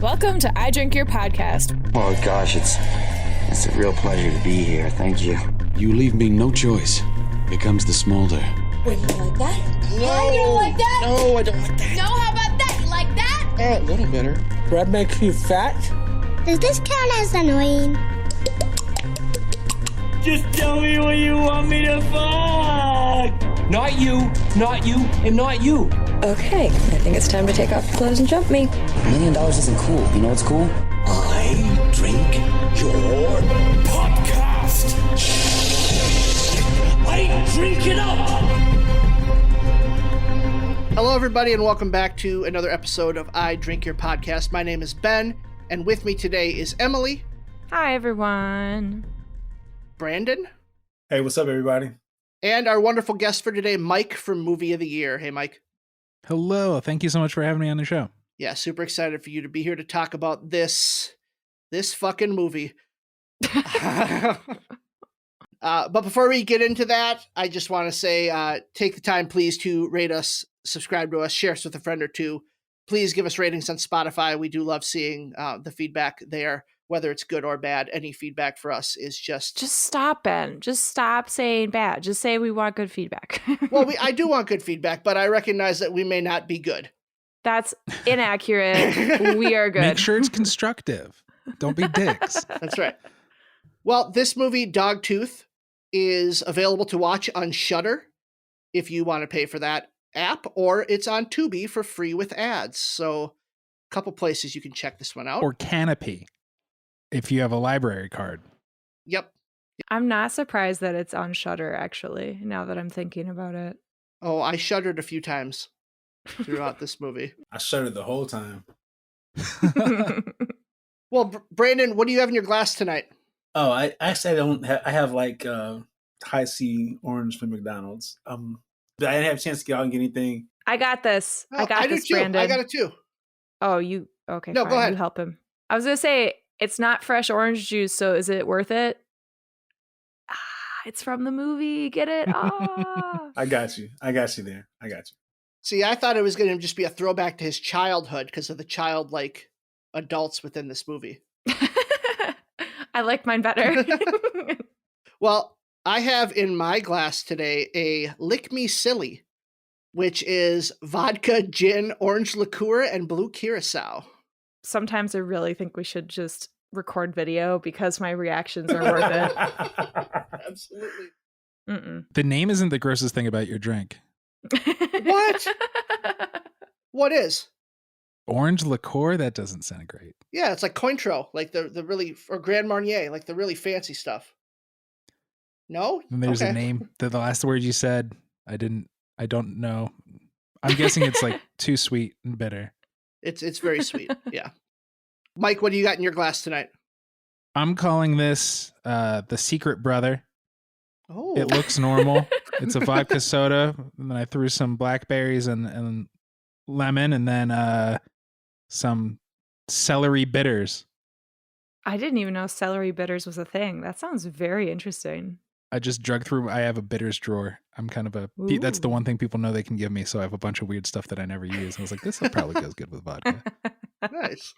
Welcome to I Drink Your Podcast. Oh gosh, it's a real pleasure to be here. Thank you. You leave me no choice. Here comes the smolder. Wait, you like that? No, you don't like that? No, I don't like that. No, how about that? You like that? A little better. Bread makes you fat? Does this count as annoying? Just tell me what you want me to fuck! Not you, and not you. Okay, I think it's time to take off your clothes and jump me. $1 million isn't cool. You know what's cool? I drink your podcast! I drink it up! Hello, everybody, and welcome back to another episode of I Drink Your Podcast. My name is Ben, and with me today is Emily. Hi, everyone. Brandon. Hey, what's up, everybody? And our wonderful guest for today, Mike from Movie of the Year. Hey, Mike. Hello. Thank you so much for having me on the show. Yeah, super excited for you to be here to talk about this fucking movie. But before we get into that, I just want to say, take the time, please, to rate us, subscribe to us, share us with a friend or two. Please give us ratings on Spotify. We do love seeing the feedback there, whether it's good or bad. Any feedback for us is just stop, Ben. Just stop saying bad. Just say we want good feedback. Well, I do want good feedback, but I recognize that we may not be good. That's inaccurate. We are good. Make sure it's constructive. Don't be dicks. That's right. Well, this movie, Dogtooth, is available to watch on Shudder if you want to pay for that app, or it's on Tubi for free with ads. So a couple places you can check this one out. Or Canopy if you have a library card. Yep. I'm not surprised that it's on Shudder, actually, now that I'm thinking about it. Oh, I shuddered a few times throughout this movie. I shuddered the whole time. Well, Brandon, what do you have in your glass tonight? Oh, I don't have, I have like high C orange from McDonald's. But I didn't have a chance to get out and get anything. I got this. Oh, I do too. Brandon. I got it too. Oh, you okay? No, fine. go ahead. You help him. I was gonna say it's not fresh orange juice, so is it worth it? It's from the movie. Get it? I got you there. I got you. See, I thought it was going to just be a throwback to his childhood because of the childlike adults within this movie. I like mine better. Well, I have in my glass today a Lick Me Silly, which is vodka, gin, orange liqueur, and blue curacao. Sometimes I really think we should just record video because my reactions are worth it. Absolutely. Mm-mm. The name isn't the grossest thing about your drink. What? What is? Orange liqueur? That doesn't sound great. Yeah, it's like Cointreau, like the really, or Grand Marnier, like the really fancy stuff. No? And there's Okay. a name. The last word you said, I don't know. I'm guessing it's like too sweet and bitter. It's very sweet. Yeah. Mike, what do you got in your glass tonight? I'm calling this the Secret Brother. Oh. It looks normal. It's a vodka soda. And then I threw some blackberries and lemon and then some celery bitters. I didn't even know celery bitters was a thing. That sounds very interesting. I just drug through. I have a bitters drawer. I'm kind of that's the one thing people know they can give me. So I have a bunch of weird stuff that I never use. And I was like, this probably goes good with vodka. Nice.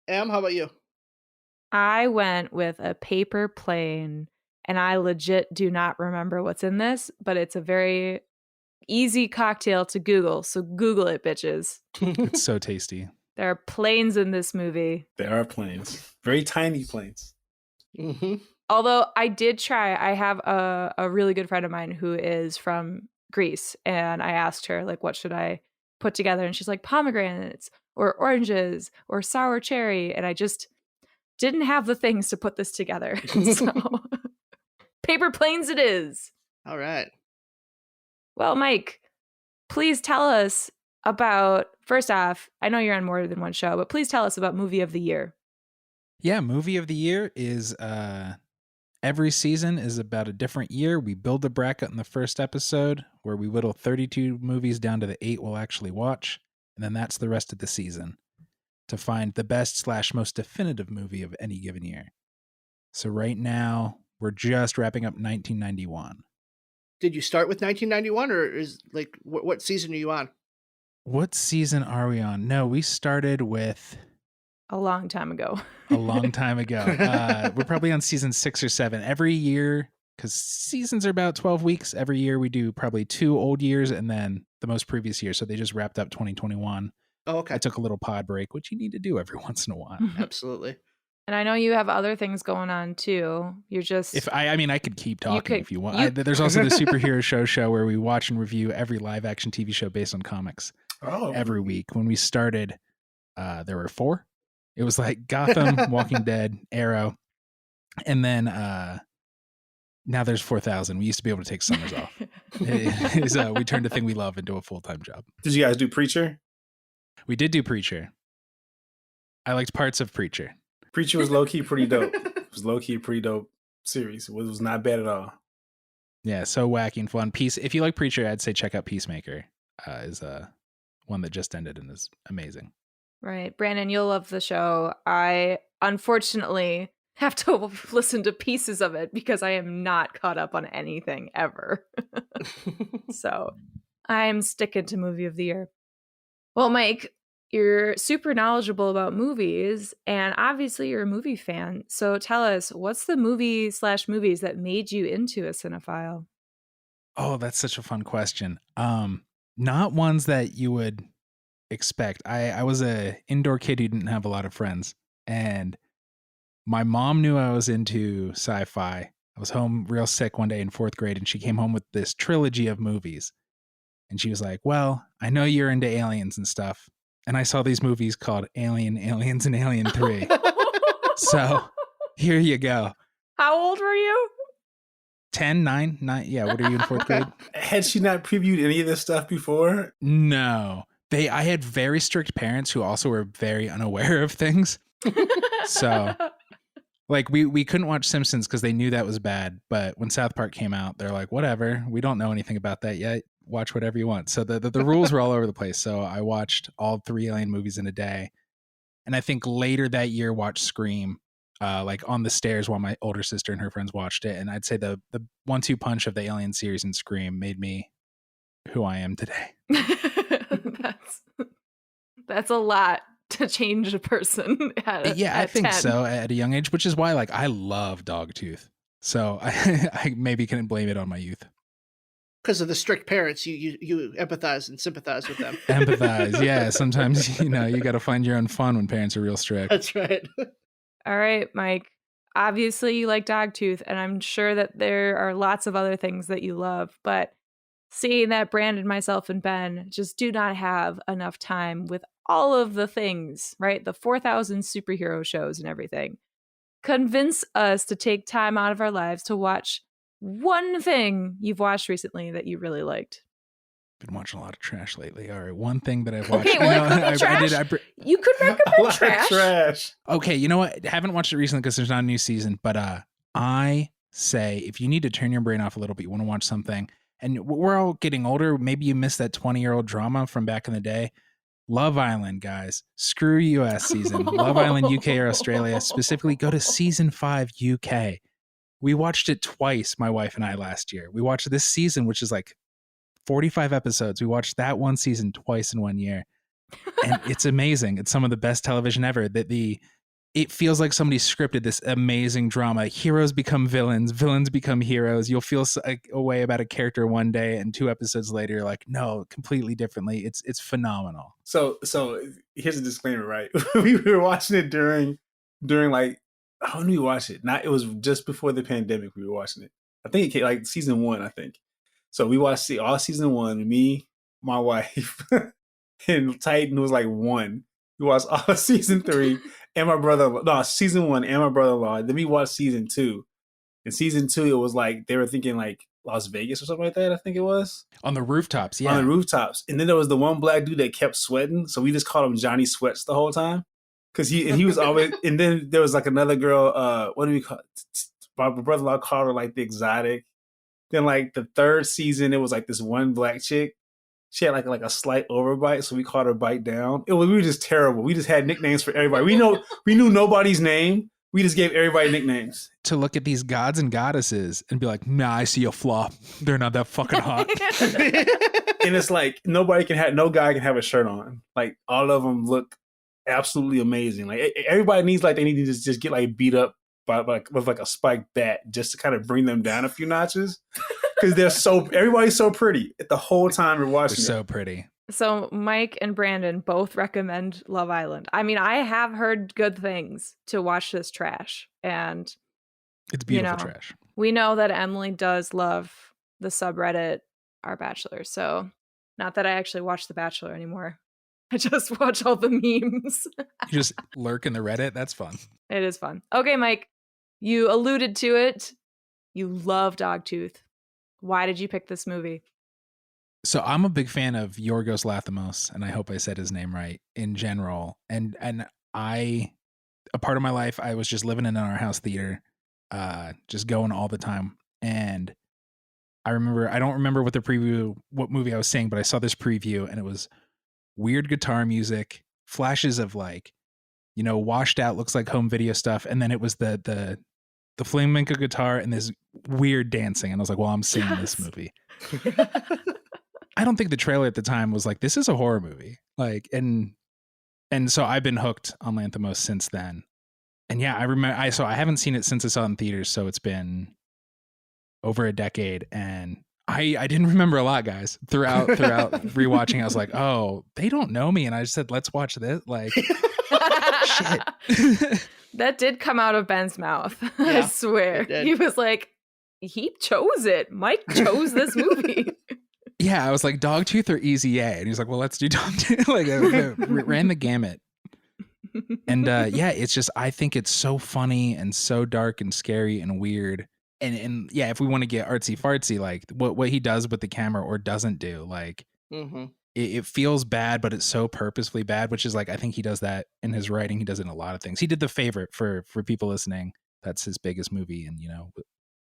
Em, how about you? I went with a paper plane, and I legit do not remember what's in this, but it's a very easy cocktail to Google. So Google it, bitches. It's so tasty. There are planes in this movie. There are planes. Very tiny planes. Mm-hmm. Although I did try, I have a really good friend of mine who is from Greece, and I asked her, like, what should I put together? And she's like, pomegranates or oranges or sour cherry. And I just didn't have the things to put this together. So paper planes it is. All right. Well, Mike, please tell us about, first off, I know you're on more than one show, but please tell us about Movie of the Year. Yeah, Movie of the Year is every season is about a different year. We build a bracket in the first episode where we whittle 32 movies down to the 8 we'll actually watch. And then that's the rest of the season to find the best / most definitive movie of any given year. So right now, we're just wrapping up 1991. Did you start with 1991 or is like what season are you on? What season are we on? No, we started with A long time ago. A long time ago. We're probably on season 6 or 7 every year, because seasons are about 12 weeks. Every year we do probably 2 old years and then the most previous year. So they just wrapped up 2021. Oh, okay. I took a little pod break, which you need to do every once in a while. Absolutely. And I know you have other things going on too. You're just I could keep talking if you want. There's also the superhero show where we watch and review every live action TV show based on comics every week. When we started, there were 4. It was like Gotham, Walking Dead, Arrow, and then now there's 4,000. We used to be able to take summers off. We turned a thing we love into a full-time job. Did you guys do Preacher? We did do Preacher. I liked parts of Preacher. Preacher was low-key pretty dope. It was low-key a pretty dope series. It was not bad at all. Yeah, so wacky and fun. If you like Preacher, I'd say check out Peacemaker. Is one that just ended and is amazing. Right. Brandon, you'll love the show. I unfortunately have to listen to pieces of it because I am not caught up on anything ever. So I'm sticking to movie of the year. Well, Mike, you're super knowledgeable about movies, and obviously you're a movie fan. So tell us, what's the movie/movies that made you into a cinephile? Oh, that's such a fun question. Not ones that you would expect. I was a indoor kid who didn't have a lot of friends, and my mom knew I was into sci-fi. I was home real sick one day in 4th grade, and she came home with this trilogy of movies. And she was like, well, I know you're into aliens and stuff. And I saw these movies called Alien, Aliens, and Alien 3. So here you go. How old were you? 10, 9. Yeah, what are you in 4th grade? Had she not previewed any of this stuff before? No. I had very strict parents who also were very unaware of things. So like we couldn't watch Simpsons because they knew that was bad. But when South Park came out, they're like, whatever, we don't know anything about that yet. Watch whatever you want. So the rules were all over the place. So I watched all 3 Alien movies in a day. And I think later that year watched Scream, like on the stairs while my older sister and her friends watched it. And I'd say the 1-2 punch of the Alien series and Scream made me who I am today. That's a lot to change a person I think 10. so at a young age, which is why like I love Dogtooth. So I maybe can blame it on my youth. Because of the strict parents, you empathize and sympathize with them. Empathize, yeah. Sometimes, you got to find your own fun when parents are real strict. That's right. All right, Mike. Obviously, you like Dogtooth, and I'm sure that there are lots of other things that you love. But seeing that Brandon, myself, and Ben just do not have enough time with all of the things, right? The 4,000 superhero shows and everything. Convince us to take time out of our lives to watch one thing you've watched recently that you really liked. Been watching a lot of trash lately. All right, one thing that I've watched. Okay, well, you could recommend trash. Okay, you know what? I haven't watched it recently because there's not a new season. But I say if you need to turn your brain off a little bit, you want to watch something, and we're all getting older. Maybe you missed that 20-year-old drama from back in the day. Love Island, guys. Screw US season. Love Island UK or Australia. Specifically, go to season 5 UK. We watched it twice, my wife and I, last year. We watched this season, which is like 45 episodes. We watched that one season twice in 1 year. And it's amazing. It's some of the best television ever. It feels like somebody scripted this amazing drama. Heroes become villains. Villains become heroes. You'll feel a way about a character one day, and 2 episodes later, you're like, no, completely differently. It's phenomenal. So here's a disclaimer, right? We were watching it during like, how did we watch it? It was just before the pandemic. We were watching it. I think it came like season 1. I think so. We watched all season 1. Me, my wife, and Titan was like 1. We watched all season 3, and my brother. No, season 1 and my brother-in-law. Then we watched season 2. In season 2, it was like they were thinking like Las Vegas or something like that. I think it was on the rooftops. Yeah, on the rooftops. And then there was the one black dude that kept sweating, so we just called him Johnny Sweats the whole time. Because he was always, and then there was like another girl, what do we call it? My brother-in-law called her like the exotic. Then like the 3rd season, it was like this one black chick. She had like a slight overbite, so we called her Bite Down. We were just terrible. We just had nicknames for everybody. We knew nobody's name. We just gave everybody nicknames. To look at these gods and goddesses and be like, nah, I see a flaw. They're not that fucking hot. And it's like no guy can have a shirt on. Like all of them look absolutely amazing. Like everybody needs like they need to just get like beat up by like with like a spiked bat just to kind of bring them down a few notches because everybody's so pretty the whole time you're watching. They're so pretty. So Mike and Brandon both recommend Love Island. I mean, I have heard good things to watch this trash, and it's beautiful trash. We know that Emily does love the subreddit Our Bachelor. So not that I actually watch The Bachelor anymore. I just watch all the memes. You just lurk in the Reddit. That's fun. It is fun. Okay, Mike, you alluded to it. You love Dogtooth. Why did you pick this movie? So I'm a big fan of Yorgos Lanthimos, and I hope I said his name right, in general. And a part of my life, I was just living in our house theater, just going all the time. And I don't remember what movie I was seeing, but I saw this preview, and it was weird guitar music, flashes of like, washed out, looks like home video stuff, and then it was the flamenco guitar and this weird dancing, and I was like, well, I'm seeing this movie. I don't think the trailer at the time was like, this is a horror movie. Like, and so I've been hooked on Lanthimos since then. And yeah, I remember, I haven't seen it since I saw it in theaters. So it's been over a decade, and I didn't remember a lot, guys. Throughout rewatching, I was like, oh, they don't know me. And I just said, let's watch this. Like, shit. That did come out of Ben's mouth. Yeah, I swear. He was like, he chose it. Mike chose this movie. Yeah, I was like, Dogtooth or Easy A? And he's like, well, let's do Dogtooth. Like, ran the gamut. And yeah, it's just, I think it's so funny and so dark and scary and weird. And yeah, if we want to get artsy fartsy, like what he does with the camera or doesn't do, like it feels bad, but it's so purposefully bad, which is like, I think he does that in his writing. He does it in a lot of things. He did The Favorite for people listening. That's his biggest movie, and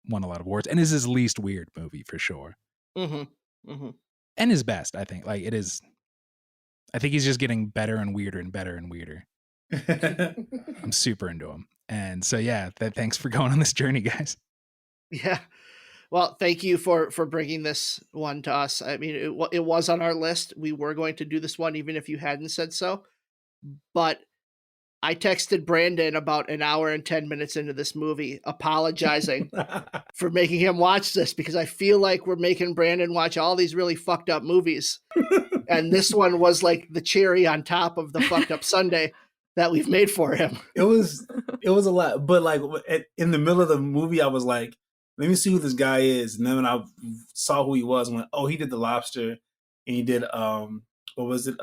won a lot of awards, and is his least weird movie for sure. And his best, I think. Like, it is. I think he's just getting better and weirder and better and weirder. I'm super into him, and so yeah. Thanks for going on this journey, guys. Yeah. Well, thank you for bringing this one to us. I mean, it was on our list. We were going to do this one even if you hadn't said so. But I texted Brandon about an hour and 10 minutes into this movie, apologizing for making him watch this, because I feel like we're making Brandon watch all these really fucked up movies. And this one was like the cherry on top of the fucked up sundae that we've made for him. It was a lot. But like in the middle of the movie, I was like, let me see who this guy is. And then when I saw who he was, I went, oh, he did The Lobster, and he did what was it?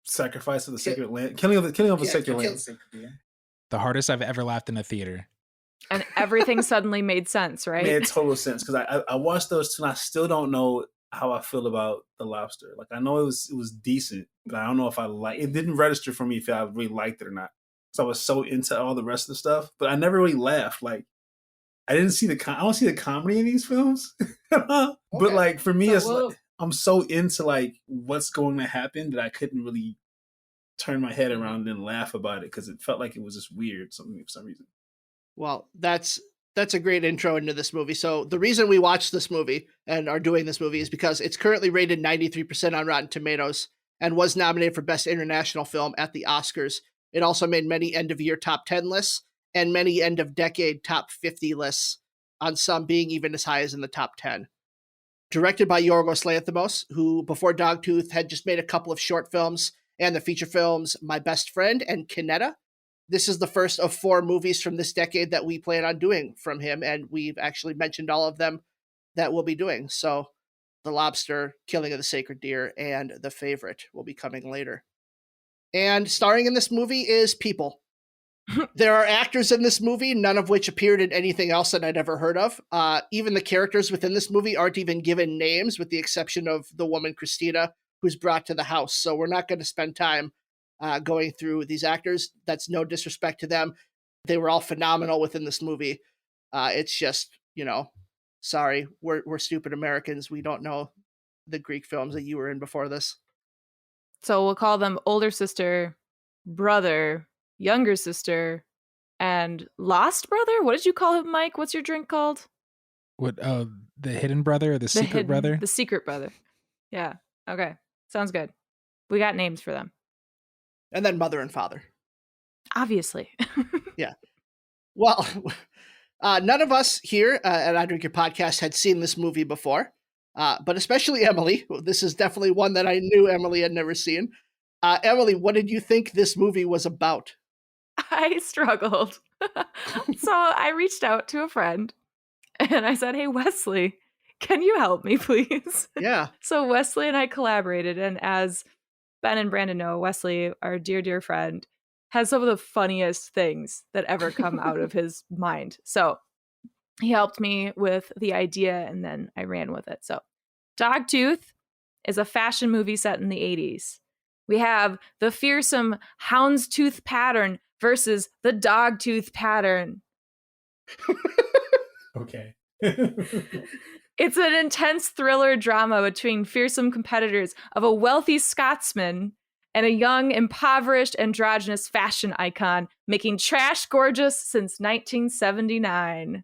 Sacrifice of the Sacred Land, killing of the Sacred Land. The hardest I've ever laughed in a theater. And everything suddenly made sense, right? It made total sense, because I watched those two, and I still don't know how I feel about The Lobster. Like, I know it was decent, but I don't know if I like it. Didn't register for me if I really liked it or not. So I was so into all the rest of the stuff, but I never really laughed. Like, I didn't see I don't see the comedy in these films. But like, for me, it's like, I'm so into like what's going to happen that I couldn't really turn my head around and laugh about it, because it felt like it was just weird for some reason. Well, that's a great intro into this movie. So the reason we watched this movie and are doing this movie is because it's currently rated 93% on Rotten Tomatoes and was nominated for Best International Film at the Oscars. It also made many end-of-year top 10 lists and many end-of-decade top 50 lists, on some being even as high as in the top 10. Directed by Yorgos Lanthimos, who before Dogtooth had just made a couple of short films and the feature films My Best Friend and Kinetta. This is the first of 4 movies from this decade that we plan on doing from him, and we've actually mentioned all of them that we'll be doing. So The Lobster, Killing of the Sacred Deer, and The Favorite will be coming later. And starring in this movie is people. There are actors in this movie, none of which appeared in anything else that I'd ever heard of. Even the characters within this movie aren't even given names, with the exception of the woman Christina, who's brought to the house. So we're not going to spend time going through these actors. That's no disrespect to them. They were all phenomenal within this movie. It's just, sorry, we're stupid Americans. We don't know the Greek films that you were in before this. So we'll call them older sister, brother, younger sister, and lost brother? What did you call him, Mike? What's your drink called? What? Oh, the hidden brother or the secret brother? The secret brother. Yeah. Okay. Sounds good. We got names for them. And then mother and father. Obviously. Yeah. Well, none of us here at I Drink Your Podcast had seen this movie before, but especially Emily. This is definitely one that I knew Emily had never seen. Emily, what did you think this movie was about? I struggled. So I reached out to a friend and I said, "Hey, Wesley, can you help me, please?" Yeah. So Wesley and I collaborated. And as Ben and Brandon know, Wesley, our dear, dear friend, has some of the funniest things that ever come out of his mind. So he helped me with the idea and then I ran with it. So Dogtooth is a fashion movie set in the 80s. We have the fearsome houndstooth pattern versus the dogtooth pattern. Okay. It's an intense thriller drama between fearsome competitors of a wealthy Scotsman and a young, impoverished, androgynous fashion icon making trash gorgeous since 1979.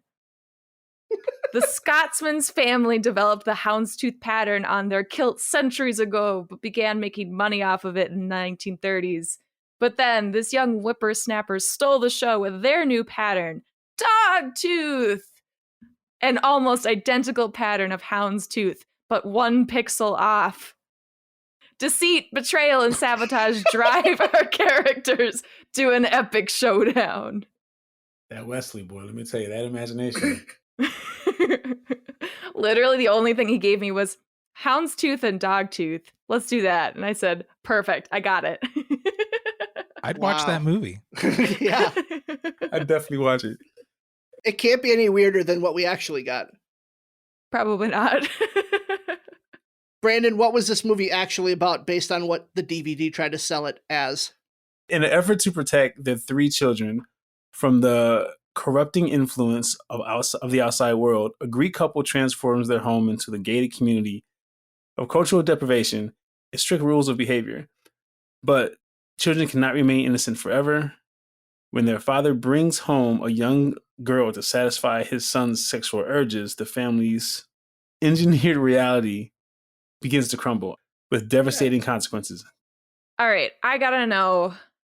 The Scotsman's family developed the houndstooth pattern on their kilt centuries ago, but began making money off of it in the 1930s. But then this young whippersnapper stole the show with their new pattern, Dogtooth, an almost identical pattern of houndstooth, but 1 pixel off. Deceit, betrayal, and sabotage drive our characters to an epic showdown. That Wesley boy, let me tell you, that imagination. Literally the only thing he gave me was houndstooth and dogtooth. Let's do that. And I said, perfect, I got it. I'd watch that movie. Yeah. I'd definitely watch it. It can't be any weirder than what we actually got. Probably not. Brandon, what was this movie actually about based on what the DVD tried to sell it as? In an effort to protect their 3 children from the corrupting influence of the outside world, a Greek couple transforms their home into the gated community of cultural deprivation and strict rules of behavior. But children cannot remain innocent forever. When their father brings home a young girl to satisfy his son's sexual urges, the family's engineered reality begins to crumble with devastating consequences. All right, I gotta know,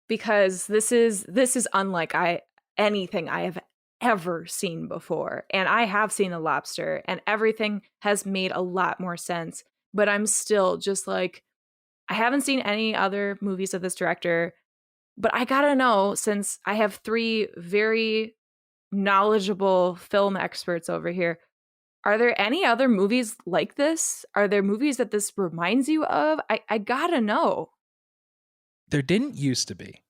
because this is unlike anything I have ever seen before. And I have seen The Lobster, and everything has made a lot more sense. But I'm still just like, I haven't seen any other movies of this director. But I gotta know, since I have 3 very knowledgeable film experts over here, are there any other movies like this? Are there movies that this reminds you of? I gotta know. There didn't used to be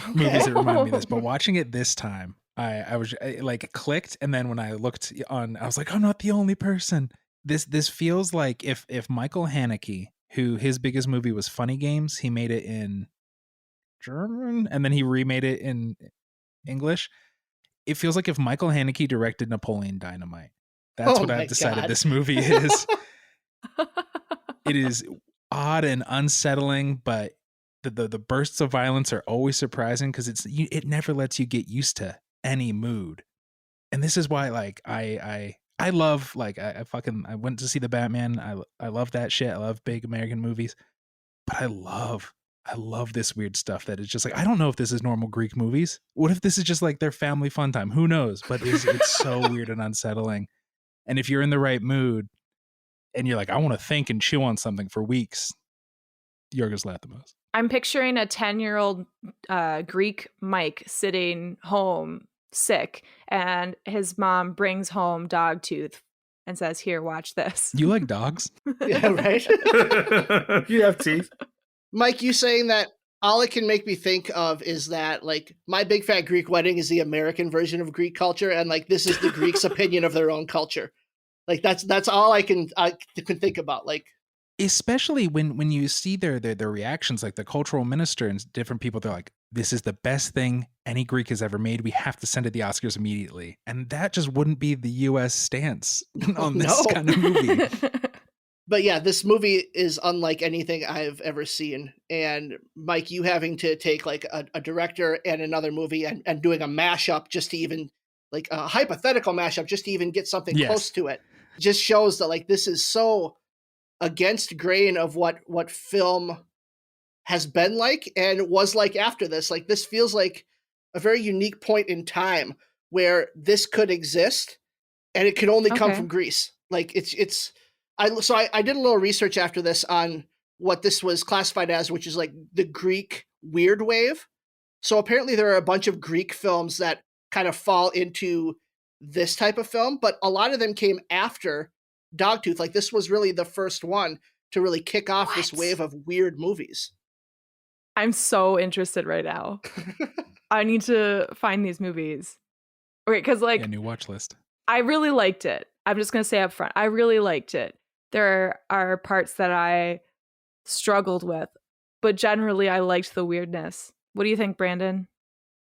movies that remind me of this, but watching it this time, I was like, it clicked, and then when I looked on, I was like, I'm not the only person. This feels like if Michael Haneke, who his biggest movie was Funny Games, he made it in German and then he remade it in English. It feels like if Michael Haneke directed Napoleon Dynamite. That's what I've decided this movie is. It is odd and unsettling, but the bursts of violence are always surprising because it never lets you get used to any mood. And this is why, like, I love, like, I went to see the Batman. I love that shit. I love big American movies, but I love this weird stuff that is just like, I don't know if this is normal Greek movies. What if this is just like their family fun time? Who knows? But it's so weird and unsettling. And if you're in the right mood and you're like, I want to think and chew on something for weeks, Yorgos Lanthimos. I'm picturing a 10-year-old Greek Mike sitting home sick, and his mom brings home Dogtooth and says, here, watch this. You like dogs? Yeah, right? You have teeth. Mike, you saying that all it can make me think of is that, like, My Big Fat Greek Wedding is the American version of Greek culture, and, like, this is the Greeks' opinion of their own culture. Like, that's all I can think about. Like, especially when you see their reactions, like the cultural minister and different people, they're like, this is the best thing any Greek has ever made. We have to send it to the Oscars immediately. And that just wouldn't be the U.S. stance on this kind of movie. But yeah, this movie is unlike anything I've ever seen. And Mike, you having to take like a director and another movie and doing a mashup just to even, like a hypothetical mashup, just to even get something close to it, just shows that, like, this is so against grain of what film has been like and was like after this. Like, this feels like a very unique point in time where this could exist, and it could only come Okay. from Greece. Like, I did a little research after this on what this was classified as, which is like the Greek weird wave. So apparently there are a bunch of Greek films that kind of fall into this type of film, but a lot of them came after Dogtooth. Like, this was really the first one to really kick off this What? wave of weird movies. I'm so interested right now. I need to find these movies. Okay, because like Yeah, new watch list. I really liked it. I'm just gonna say up front, I really liked it. There are parts that I struggled with, but generally I liked the weirdness. What do you think, Brandon?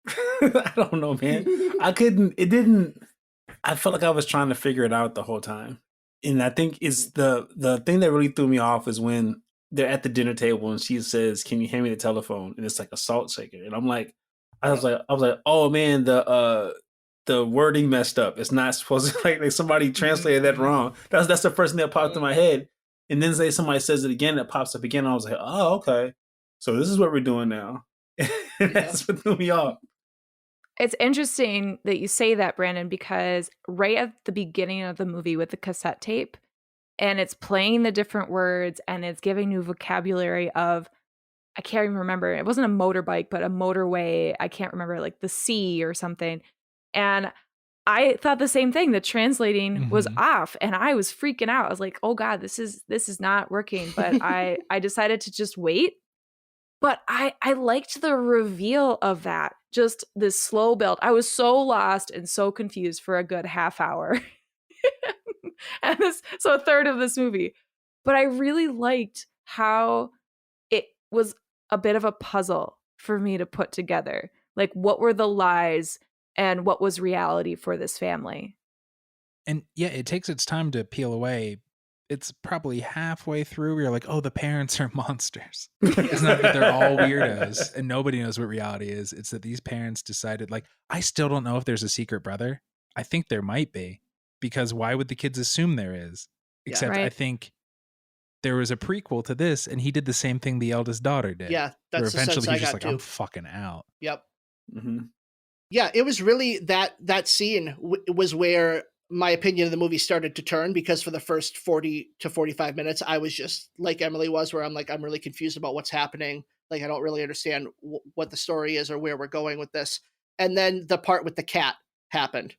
I don't know, man. I felt like I was trying to figure it out the whole time. And I think it's the thing that really threw me off is when they're at the dinner table and she says, "Can you hand me the telephone?" And it's like a salt shaker. And I'm like, I was like, oh man, the wording messed up. It's not supposed to like somebody translated that wrong. That's the first thing that popped in my head. And then somebody says it again, it pops up again. And I was like, oh, okay. So this is what we're doing now. That's what threw me off. It's interesting that you say that, Brandon, because right at the beginning of the movie with the cassette tape, and it's playing the different words and it's giving new vocabulary of, I can't even remember. It wasn't a motorbike, but a motorway. I can't remember, like the sea or something. And I thought the same thing. The translating was off, and I was freaking out. I was like, "Oh God, this is not working." But I decided to just wait. But I liked the reveal of that. Just this slow build. I was so lost and so confused for a good half hour. And so a third of this movie. But I really liked how it was a bit of a puzzle for me to put together. Like, what were the lies and what was reality for this family? And yeah, it takes its time to peel away. It's probably halfway through where you're like, oh, the parents are monsters. It's not that they're all weirdos and nobody knows what reality is. It's that these parents decided, like, I still don't know if there's a secret brother. I think there might be, because why would the kids assume there is? Except I think there was a prequel to this, and he did the same thing the eldest daughter did. Yeah, that's where the sense eventually I he's just got like, too. I'm fucking out. Yep. Mm-hmm. Yeah, it was really that scene was where my opinion of the movie started to turn, because for the first 40 to 45 minutes, I was just like Emily was, where I'm like, I'm really confused about what's happening. Like, I don't really understand what the story is or where we're going with this. And then the part with the cat happened.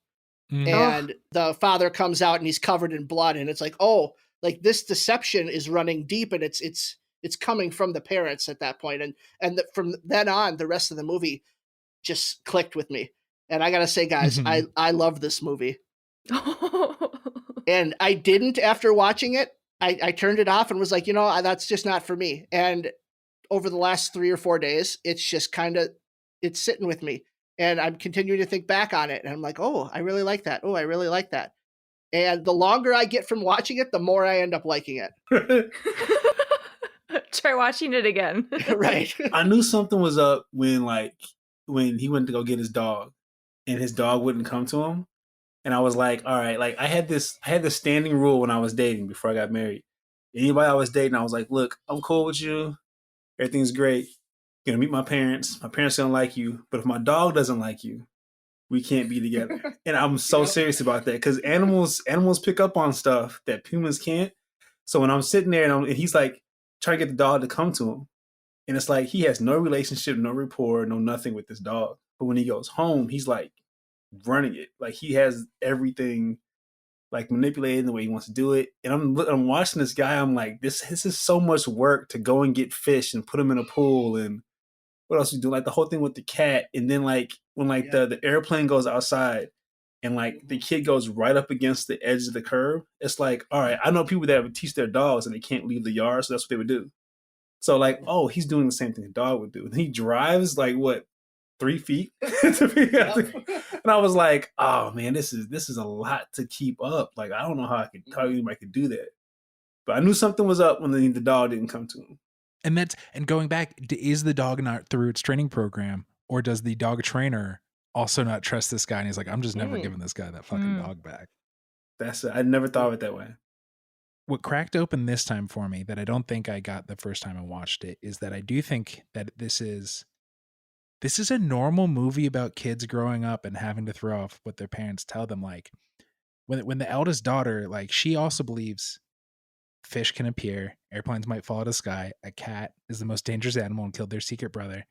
And the father comes out and he's covered in blood, and it's like, oh, like this deception is running deep, and it's coming from the parents at that point. And from then on, the rest of the movie just clicked with me. And I gotta say, guys, I love this movie. And I didn't, after watching it, I turned it off and was like, that's just not for me. And over the last 3 or 4 days, it's just it's sitting with me. And I'm continuing to think back on it. And I'm like, oh, I really like that. Oh, I really like that. And the longer I get from watching it, the more I end up liking it. Try watching it again. Right. I knew something was up when he went to go get his dog and his dog wouldn't come to him. And I was like, all right, like I had this standing rule when I was dating before I got married. Anybody I was dating, I was like, look, I'm cool with you. Everything's great. You're going to meet my parents. My parents don't like you. But if my dog doesn't like you, we can't be together. And I'm so serious about that, because animals pick up on stuff that humans can't. So when I'm sitting there and he's like trying to get the dog to come to him, and it's like he has no relationship, no rapport, no nothing with this dog. But when he goes home, he's like running it. Like he has everything like manipulated the way he wants to do it. And I'm watching this guy. I'm like, this is so much work to go and get fish and put him in a pool, and what else we do? Like the whole thing with the cat. And then like when like the airplane goes outside and like the kid goes right up against the edge of the curb, it's like, all right, I know people that would teach their dogs and they can't leave the yard, so that's what they would do. So like, oh, he's doing the same thing a dog would do. And he drives like what, 3 feet? And I was like, oh man, this is a lot to keep up. Like, I don't know how anybody could do that. But I knew something was up when the dog didn't come to him. And going back, is the dog not through its training program, or does the dog trainer also not trust this guy? And he's like, I'm just never giving this guy that fucking dog back. I never thought of it that way. what cracked open this time for me that I don't think I got the first time I watched it is that I do think that this is a normal movie about kids growing up and having to throw off what their parents tell them. Like when the eldest daughter, like she also believes fish can appear, airplanes might fall out of the sky, a cat is the most dangerous animal and killed their secret brother.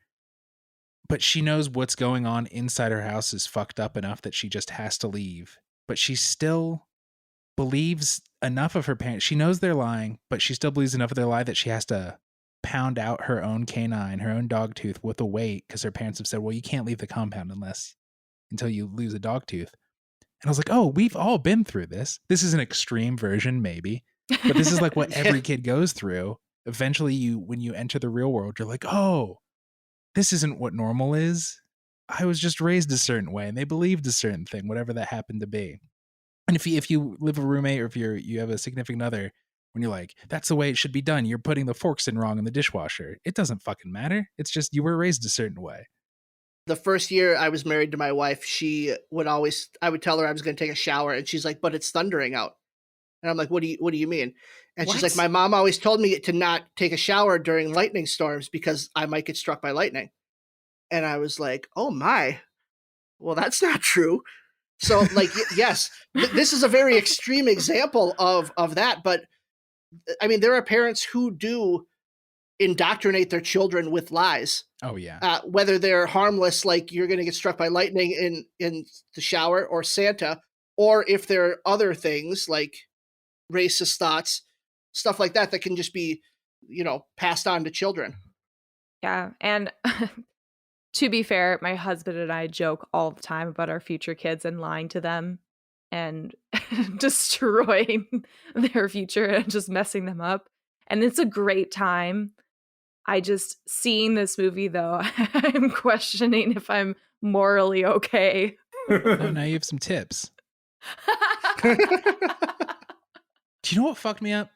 But she knows what's going on inside her house is fucked up enough that she just has to leave. But she still believes enough of her parents. She knows they're lying, but she still believes enough of their lie that she has to pound out her own canine, her own dog tooth with a weight because her parents have said, well, you can't leave the compound until you lose a dog tooth. And I was like, oh, we've all been through this. This is an extreme version, maybe, but this is like what every kid goes through. Eventually, when you enter the real world, you're like, oh, this isn't what normal is. I was just raised a certain way, and they believed a certain thing, whatever that happened to be. And if you live with a roommate or if you have a significant other, when you're like, that's the way it should be done, you're putting the forks in wrong in the dishwasher. It doesn't fucking matter. It's just you were raised a certain way. The first year I was married to my wife, I would tell her I was going to take a shower, and she's like, but it's thundering out. And I'm like, what do you mean? And she's like, my mom always told me to not take a shower during lightning storms because I might get struck by lightning. And I was like, oh my, well, that's not true. So like, yes, this is a very extreme example of that. But I mean, there are parents who do indoctrinate their children with lies. Oh yeah. Whether they're harmless, like you're going to get struck by lightning in the shower or Santa, or if there are other things like racist thoughts, stuff like that can just be, passed on to children. Yeah. And to be fair, my husband and I joke all the time about our future kids and lying to them and destroying their future and just messing them up. And it's a great time. I just, seeing this movie, though, I'm questioning if I'm morally okay. Oh, now you have some tips. Do you know what fucked me up?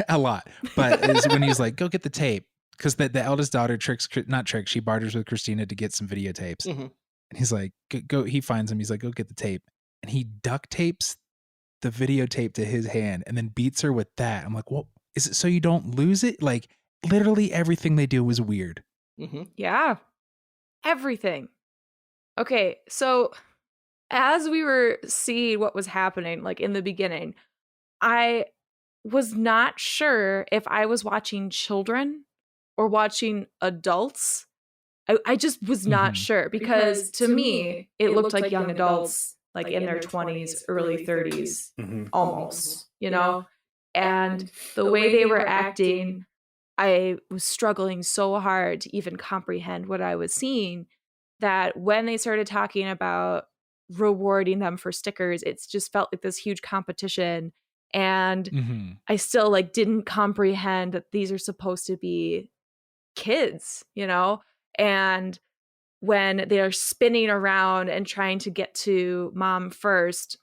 A lot. But is when he's like, go get the tape. Because the eldest daughter she barters with Christina to get some videotapes. Mm-hmm. And he's like, go, he finds him. He's like, go get the tape. And he duct tapes the videotape to his hand and then beats her with that. I'm like, well, is it so you don't lose it? Like, literally everything they do was weird. Mm-hmm. Yeah. Everything. Okay, so as we were seeing what was happening, like in the beginning, I was not sure if I was watching children or watching adults. I just was not sure because to me, it looked like young adults, like in their 20s, early 30s, almost, and the way they were acting, I was struggling so hard to even comprehend what I was seeing that when they started talking about rewarding them for stickers, it's just felt like this huge competition. And I still didn't comprehend that these are supposed to be kids, and when they're spinning around and trying to get to mom first,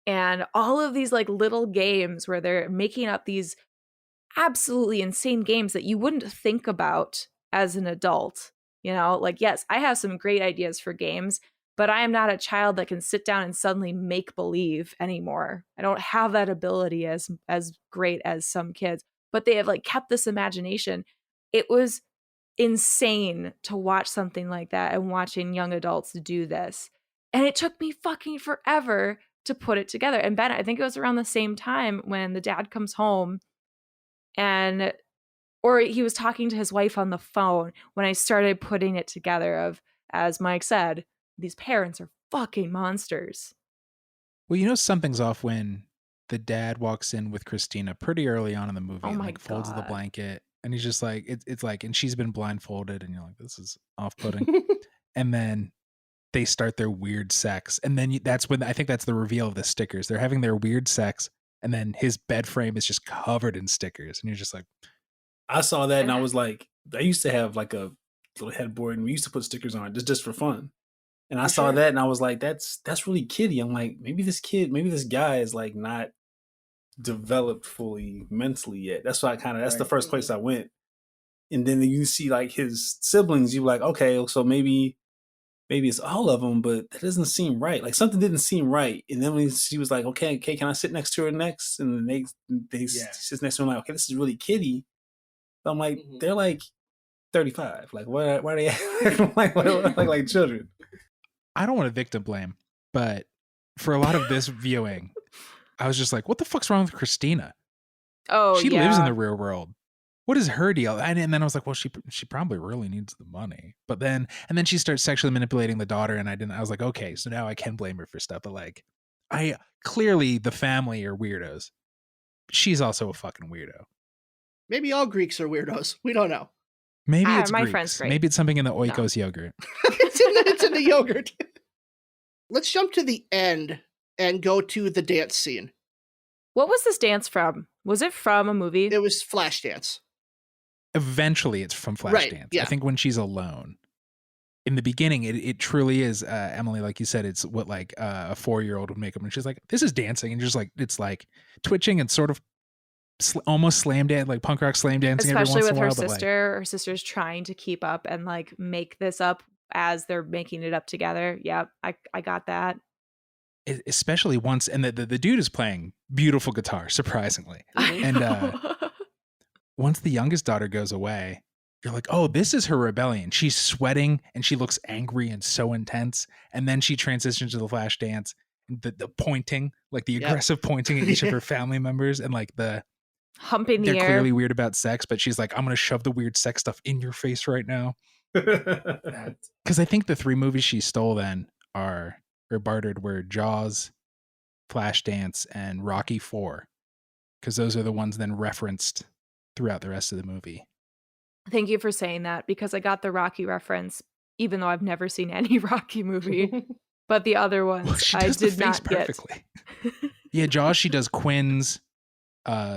and all of these little games where they're making up these absolutely insane games that you wouldn't think about as an adult, yes, I have some great ideas for games, but I am not a child that can sit down and suddenly make believe anymore. I don't have that ability as great as some kids, but they have kept this imagination. It was insane to watch something like that and watching young adults do this. And it took me fucking forever to put it together. And Ben, I think it was around the same time when the dad comes home or he was talking to his wife on the phone when I started putting it together of, as Mike said, these parents are fucking monsters. Well, something's off when the dad walks in with Christina pretty early on in the movie and folds the blanket. And he's just like, it's like, and she's been blindfolded and you're like, this is off-putting. And then they start their weird sex. And then that's when, I think that's the reveal of the stickers. They're having their weird sex. And then his bed frame is just covered in stickers. And you're just like. I saw that and I was like, I used to have a little headboard and we used to put stickers on it just for fun. And I saw that and I was like, that's really kiddie. I'm like, maybe this guy is not developed fully mentally yet. That's why that's the first place I went. And then you see his siblings, you're like, okay, so maybe maybe it's all of them, but that doesn't seem right. Like something didn't seem right. And then when she was like, okay, can I sit next to her next? And then they sit next to her like, okay, this is really kiddie. So I'm like, they're like 35. Like, why are they acting like children? I don't want to victim blame, but for a lot of this viewing, I was just like, what the fuck's wrong with Christina? Oh, she yeah. lives in the real world. What is her deal? And then I was like, well, she probably really needs the money. But then she starts sexually manipulating the daughter, and I was like, okay, so now I can blame her for stuff. But like, clearly the family are weirdos. She's also a fucking weirdo. Maybe all Greeks are weirdos. We don't know. Maybe it's my Greeks. friend's great. Maybe it's something in the Oikos yogurt. It's in the yogurt. Let's jump to the end and go to the dance scene. What was this dance from? Was it from a movie? It was Flashdance. Eventually, it's from Flashdance. Right, yeah. I think when she's alone. In the beginning, it truly is, Emily, like you said, it's what like a 4-year-old would make up. And she's like, this is dancing. And just like, it's like twitching and sort of almost slam dance, like punk rock slam dancing. Especially every once with in a her while, sister. Her sister's trying to keep up and like make this up as they're making it up together. Yep, I got that. Especially once, and the dude is playing beautiful guitar, surprisingly. And once the youngest daughter goes away, you're like, oh, this is her rebellion. She's sweating and she looks angry and so intense. And then she transitions to the flash dance, the pointing, like the aggressive pointing at each of her family members, and like the humping the air. They're clearly weird about sex, but she's like, I'm going to shove the weird sex stuff in your face right now. Because I think the 3 movies she stole then or bartered were Jaws, Flashdance, and Rocky 4. Because those are the ones then referenced throughout the rest of the movie. Thank you for saying that, because I got the Rocky reference, even though I've never seen any Rocky movie. But the other ones, I did not perfectly. Get. Yeah, Jaws, she does Quinn's.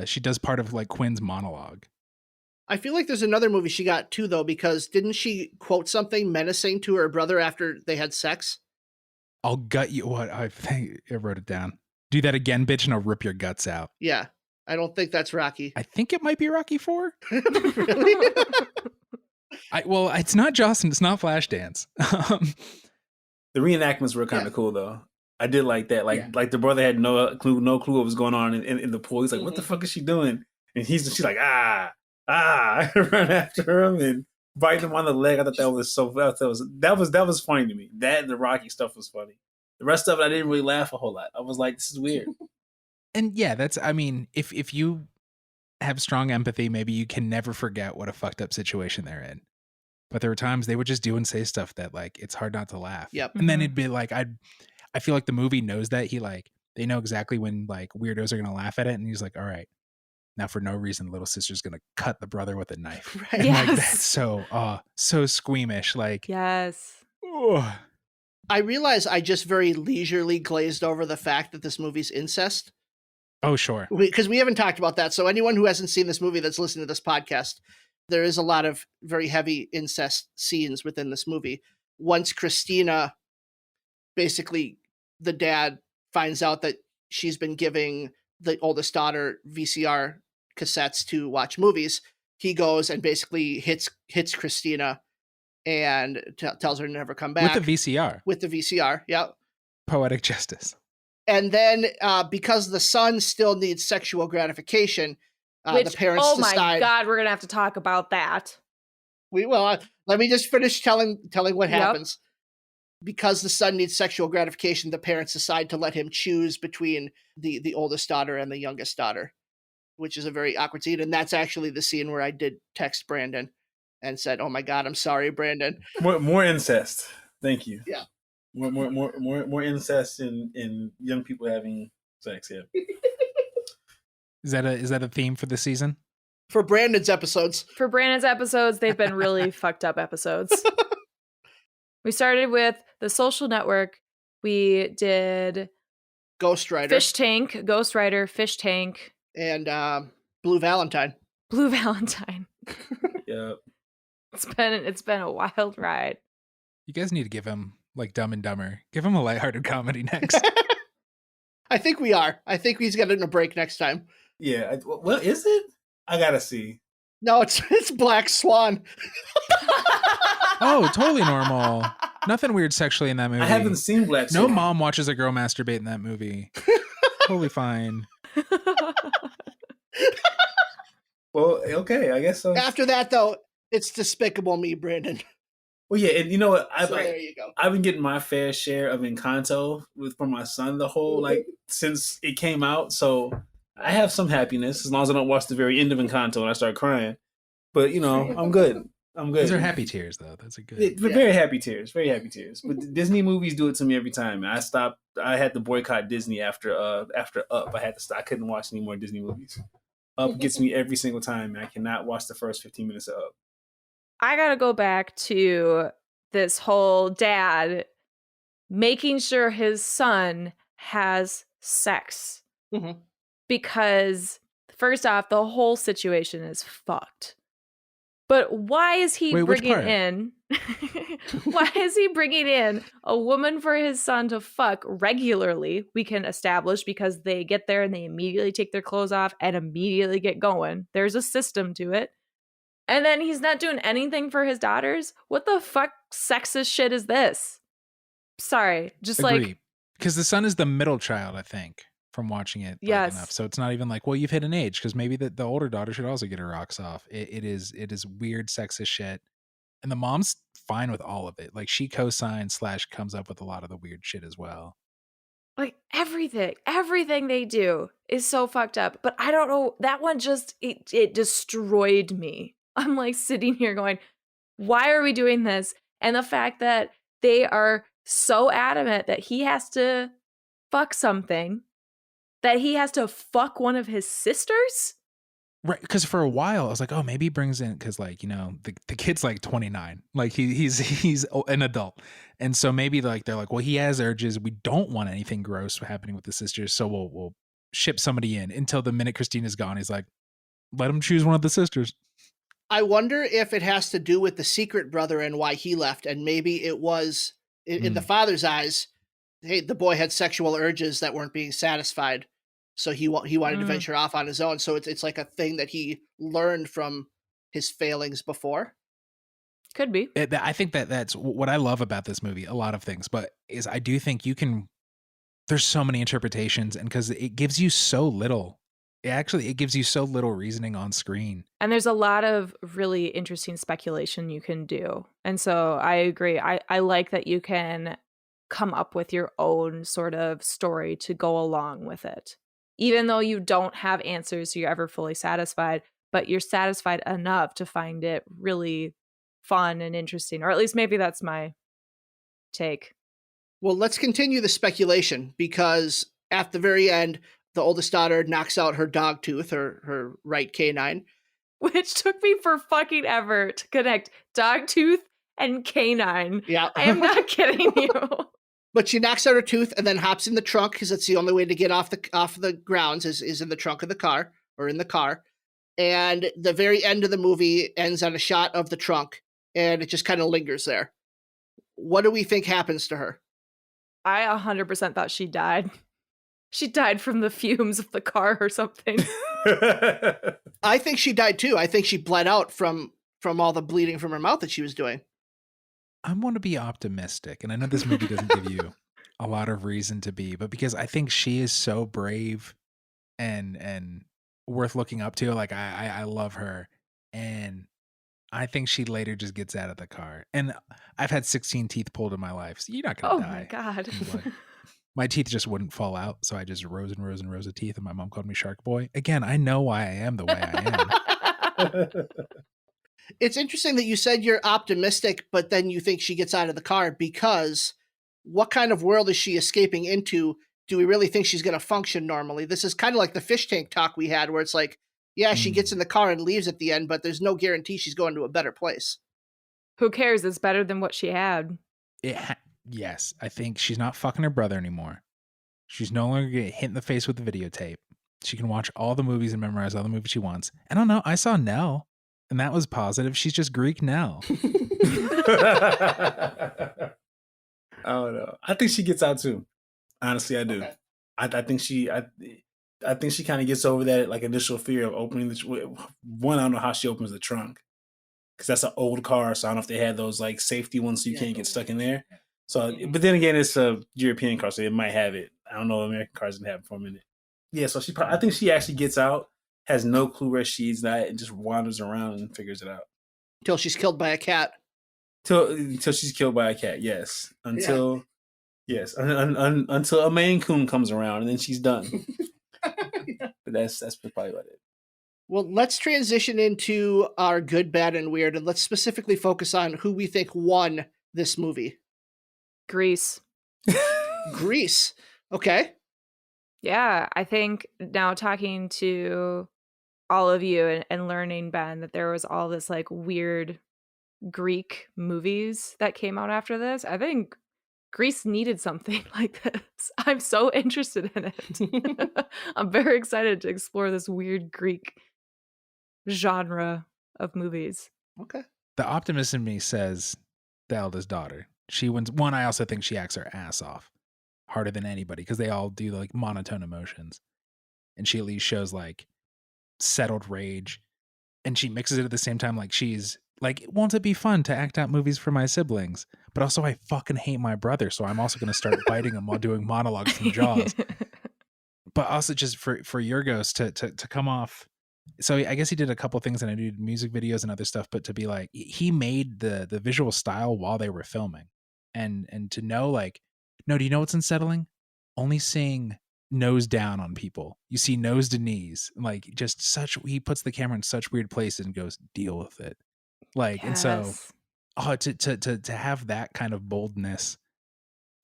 She does part of like Quinn's monologue. I feel like there's another movie she got too, though, because didn't she quote something menacing to her brother after they had sex? I'll gut you. What? I think I wrote it down. Do that again, bitch, and I'll rip your guts out. Yeah. I don't think that's Rocky. I think it might be Rocky 4. Really? Well, it's not Jaws and it's not Flashdance. The reenactments were kind of cool, though. I did like that. Like the brother had no clue what was going on in the pool. He's like, what the fuck is she doing? And she's like, run after him and bite him on the leg. I thought that was so that was funny to me. That and the Rocky stuff was funny. The rest of it, I didn't really laugh a whole lot. I was like, this is weird. And yeah, I mean, if you have strong empathy, maybe you can never forget what a fucked up situation they're in. But there were times they would just do and say stuff that like, it's hard not to laugh. Yep. And then it'd be like, I feel like the movie knows that they know exactly when like weirdos are going to laugh at it. And he's like, all right, now for no reason, little sister's going to cut the brother with a knife. Right. Yes. Like, that's so squeamish. Like, yes. Ugh. I realize I just very leisurely glazed over the fact that this movie's incest. Oh, sure. Because we haven't talked about that. So anyone who hasn't seen this movie that's listening to this podcast, there is a lot of very heavy incest scenes within this movie. Once Christina, basically the dad finds out that she's been giving the oldest daughter VCR cassettes to watch movies, he goes and basically hits Christina and tells her to never come back. With the VCR. With the VCR, yeah. Poetic justice. And then because the son still needs sexual gratification, the parents decide... Oh my God, we're going to have to talk about that. We will. Let me just finish telling what happens. Because the son needs sexual gratification, the parents decide to let him choose between the oldest daughter and the youngest daughter, which is a very awkward scene. And that's actually the scene where I did text Brandon and said, "Oh my God, I'm sorry, Brandon." More incest. Thank you. Yeah. More incest in young people having sex. Yeah. Is that a theme for the season? For Brandon's episodes. For Brandon's episodes, they've been really fucked up episodes. We started with The Social Network. We did Ghost Rider, Fish Tank, Ghost Rider, Fish Tank, and Blue Valentine. Blue Valentine. Yeah. It's been a wild ride. You guys need to give him like Dumb and Dumber. Give him a lighthearted comedy next. I think we are. I think he's getting a break next time. Yeah. Well, is it? I gotta see. No, it's Black Swan. Oh, totally normal. Nothing weird sexually in that movie. I haven't seen Black No Swan. mom watches a girl masturbate in that movie. Totally fine. Well, okay, I guess so. After that, though, it's Despicable Me, Brandon. Well, yeah, and you know what? There you go. I've been getting my fair share of Encanto for my son the whole since it came out. So I have some happiness as long as I don't watch the very end of Encanto and I start crying. But I'm good. I'm good. Those are happy tears, though. Those are good. Very happy tears. Very happy tears. But Disney movies do it to me every time. I stopped. I had to boycott Disney after Up. I had to stop. I couldn't watch any more Disney movies. Up gets me every single time, and I cannot watch the first 15 minutes of Up. I gotta go back to this whole dad making sure his son has sex. Mm-hmm. Because, first off, the whole situation is fucked. But why is he bringing in... why is he bringing in a woman for his son to fuck regularly? We can establish because they get there and they immediately take their clothes off and immediately get going. There's a system to it. And then he's not doing anything for his daughters? What the fuck sexist shit is this? Sorry, just Agree. Because the son is the middle child, I think, from watching it enough. So it's not even like, well, you've hit an age, because maybe the older daughter should also get her rocks off. It is weird sexist shit. And the mom's fine with all of it. Like, she co-signs / comes up with a lot of the weird shit as well. Like, everything they do is so fucked up. But I don't know, that one just, it destroyed me. I'm like sitting here going, why are we doing this? And the fact that they are so adamant that he has to fuck something, that he has to fuck one of his sisters? Right, because for a while I was like, oh, maybe he brings in, because the kid's like 29, like he's an adult, and so maybe they're like, well, he has urges. We don't want anything gross happening with the sisters, so we'll ship somebody in. Until the minute Christina's gone, he's like, let him choose one of the sisters. I wonder if it has to do with the secret brother and why he left, and maybe it was in the father's eyes. Hey, the boy had sexual urges that weren't being satisfied. So he wanted to venture off on his own. So it's like a thing that he learned from his failings before. Could be. I think that's what I love about this movie. A lot of things, but is I do think there's so many interpretations, and because it gives you so little. It gives you so little reasoning on screen. And there's a lot of really interesting speculation you can do. And so I agree. I like that you can come up with your own sort of story to go along with it. Even though you don't have answers, so you're ever fully satisfied, but you're satisfied enough to find it really fun and interesting. Or at least maybe that's my take. Well, let's continue the speculation, because at the very end, the oldest daughter knocks out her Dogtooth, her right canine. Which took me for fucking ever to connect Dogtooth and canine. Yeah. I am not kidding you. But she knocks out her tooth and then hops in the trunk, because it's the only way to get off the grounds is in the trunk of the car, or in the car. And the very end of the movie ends on a shot of the trunk, and it just kind of lingers there. What do we think happens to her? I 100% thought she died. She died from the fumes of the car or something. I think she died too. I think she bled out from all the bleeding from her mouth that she was doing. I want to be optimistic, and I know this movie doesn't give you a lot of reason to be, but because I think she is so brave and worth looking up to. Like, I love her, and I think she later just gets out of the car. And I've had 16 teeth pulled in my life, so you're not gonna die. Oh my God. But my teeth just wouldn't fall out, so I just rows and rows and rows of teeth, and my mom called me Shark Boy. Again, I know why I am the way I am. It's interesting that you said you're optimistic, but then you think she gets out of the car, because what kind of world is she escaping into? Do we really think she's going to function normally? This is kind of like the fish tank talk we had, where it's like, yeah, she gets in the car and leaves at the end, but there's no guarantee she's going to a better place. Who cares? It's better than what she had. Yes, I think she's not fucking her brother anymore. She's no longer getting hit in the face with the videotape. She can watch all the movies and memorize all the movies she wants. I don't know. I saw Nell, and that was positive. She's just Greek Nell. I don't know. I think she gets out too. Honestly, I do. Okay. I think she kind of gets over that like initial fear of opening the one. I don't know how she opens the trunk, because that's an old car. So I don't know if they had those like safety ones so you can't get stuck in there. So, but then again, it's a European car, so it might have it. I don't know. American cars didn't have it for a minute. Yeah, so I think she actually gets out, has no clue where she's at, and just wanders around and figures it out. Till she's killed by a cat. Till she's killed by a cat, yes. Until a Maine Coon comes around, and then she's done. But that's probably about it. Well, let's transition into our good, bad, and weird, and let's specifically focus on who we think won this movie. Grease. Grease. Okay. Yeah, I think now talking to all of you and learning, Ben, that there was all this like weird Greek movies that came out after this. I think Greece needed something like this. I'm so interested in it. I'm very excited to explore this weird Greek genre of movies. Okay. The optimist in me says the eldest daughter. She wins. One, I also think she acts her ass off harder than anybody because they all do like monotone emotions. And she at least shows like settled rage. And she mixes it at the same time. Like she's like, won't it be fun to act out movies for my siblings? But also I fucking hate my brother. So I'm also going to start biting him while doing monologues from Jaws. But also just for Yorgos to come off. So I guess he did a couple things and I did music videos and other stuff, but to be like, he made the visual style while they were filming. And to know like, no, do you know what's unsettling? Only seeing nose down on people. You see nose to knees. Like just such, he puts the camera in such weird places and goes, deal with it. Like, and so to have that kind of boldness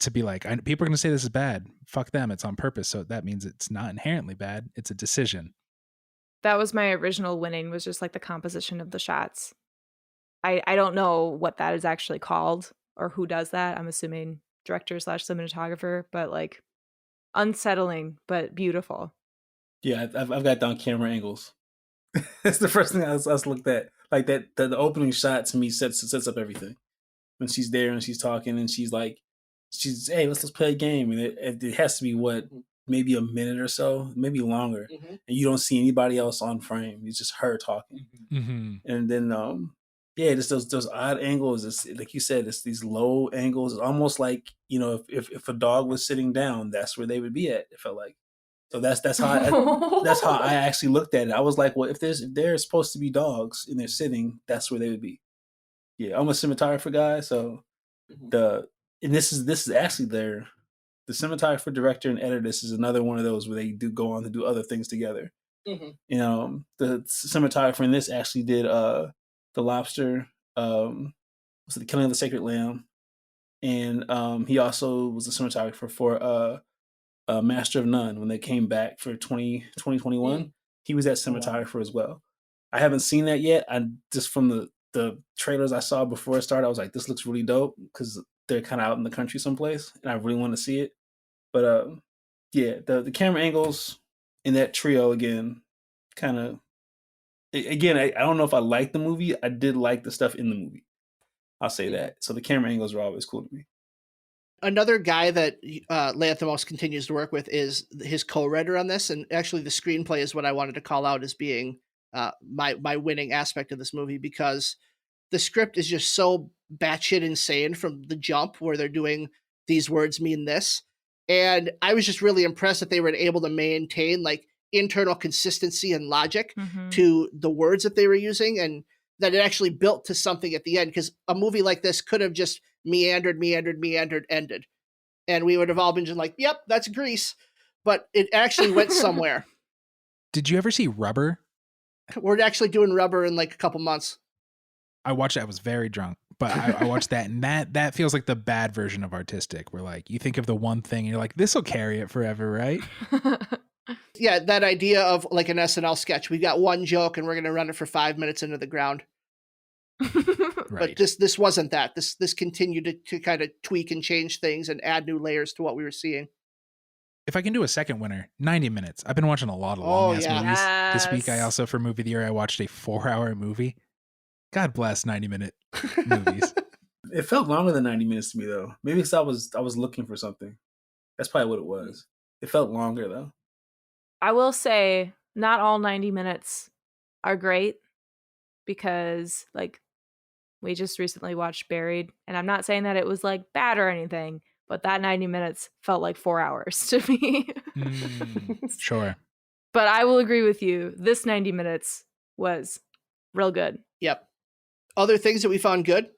to be like, people are going to say this is bad. Fuck them. It's on purpose. So that means it's not inherently bad. It's a decision. That was my original winning, was just like the composition of the shots. I don't know what that is actually called or who does that. I'm assuming director / cinematographer, but like unsettling, but beautiful. Yeah, I've got down camera angles. That's the first thing I was looked at. Like that, the opening shot to me sets up everything. When she's there and she's talking and she's like, hey, let's play a game. And it has to be maybe a minute or so, maybe longer. Mm-hmm. And you don't see anybody else on frame. It's just her talking. Mm-hmm. And then, just those odd angles. It's like you said, it's these low angles. It's almost like, if a dog was sitting down, that's where they would be at. It felt like. So that's how I actually looked at it. I was like, well, if they're supposed to be dogs and they're sitting, that's where they would be. Yeah, I'm a cinematographer guy, so this is actually the cinematographer, director, and editor. This is another one of those where they do go on to do other things together. Mm-hmm. The cinematographer in this actually did the Lobster, was it The Killing of the Sacred Lamb, and he also was the cinematographer for Master of None when they came back for 2021. Mm-hmm. He was that cinematographer as well. I haven't seen that yet. I just from the trailers I saw before it started, I was like, this looks really dope because they're kind of out in the country someplace, and I really want to see it. But the camera angles in that trio again, kind of. Again, I don't know if I like the movie. I did like the stuff in the movie. I'll say that. So the camera angles are always cool to me. Another guy that Lanthimos continues to work with is his co-writer on this, and actually the screenplay is what I wanted to call out as being my winning aspect of this movie, because the script is just so batshit insane from the jump, where they're doing these words mean this, and I was just really impressed that they were able to maintain like internal consistency and logic to the words that they were using, and that it actually built to something at the end, because a movie like this could have just meandered, ended. And we would have all been just like, yep, that's Grease. But it actually went somewhere. Did you ever see Rubber? We're actually doing Rubber in like a couple months. I watched it. I was very drunk, but I watched that, and that feels like the bad version of artistic, where like you think of the one thing and you're like, this will carry it forever, right? Yeah, that idea of like an SNL sketch. We got one joke and we're going to run it for 5 minutes into the ground. Right. But this wasn't that. This continued to kind of tweak and change things and add new layers to what we were seeing. If I can do a second winner, 90 minutes. I've been watching a lot of long-ass movies. Yes. This week, I also, for Movie of the Year, I watched a 4-hour movie. God bless 90-minute movies. It felt longer than 90 minutes to me, though. Maybe because I was looking for something. That's probably what it was. It felt longer, though. I will say not all 90 minutes are great, because like We just recently watched Buried, and I'm not saying that it was like bad or anything, but that 90 minutes felt like 4 hours to me. Sure. But I will agree with you. This 90 minutes was real good. Yep. Other things that we found good?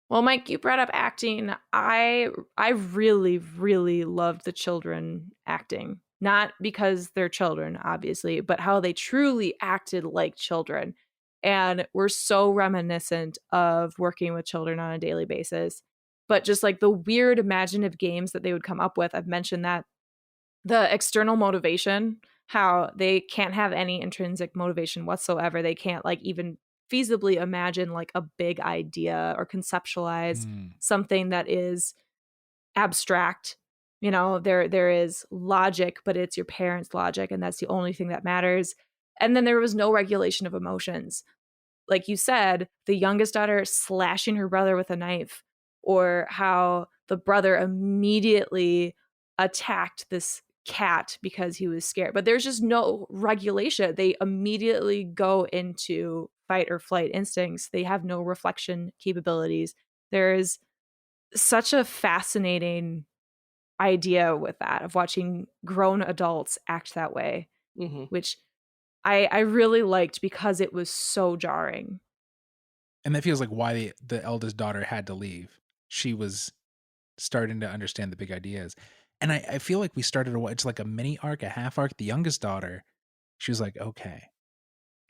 Well, Mike, you brought up acting. I really, really loved the children acting. Not because they're children, obviously, but how they truly acted like children. And we're so reminiscent of working with children on a daily basis. But just like the weird imaginative games that they would come up with, I've mentioned that. The external motivation, how they can't have any intrinsic motivation whatsoever. They can't like even feasibly imagine like a big idea or conceptualize something that is abstract. You know, there is logic, but it's your parents' logic, and that's the only thing that matters. And then there was no regulation of emotions. Like you said, the youngest daughter slashing her brother with a knife, or how the brother immediately attacked this cat because he was scared. But there's just no regulation. They immediately go into fight or flight instincts. They have no reflection capabilities. There is such a fascinating idea with that, of watching grown adults act that way, which I really liked because it was so jarring. And that feels like why the eldest daughter had to leave. She was starting to understand the big ideas. And I feel like we started it's like a mini arc, a half arc. The youngest daughter, she was like, okay,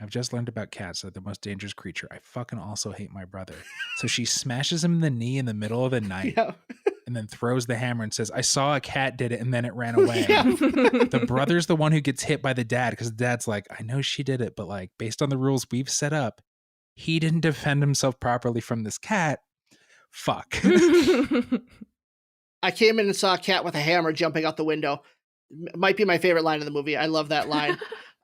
I've just learned about cats. They're the most dangerous creature. I fucking also hate my brother. So she smashes him in the knee in the middle of the night. Yeah. And then throws the hammer and says, I saw a cat did it, and then it ran away. The brother's the one who gets hit by the dad, because the dad's like, I know she did it, but like based on the rules we've set up, he didn't defend himself properly from this cat. Fuck. I came in and saw a cat with a hammer jumping out the window. Might be my favorite line in the movie. I love that line.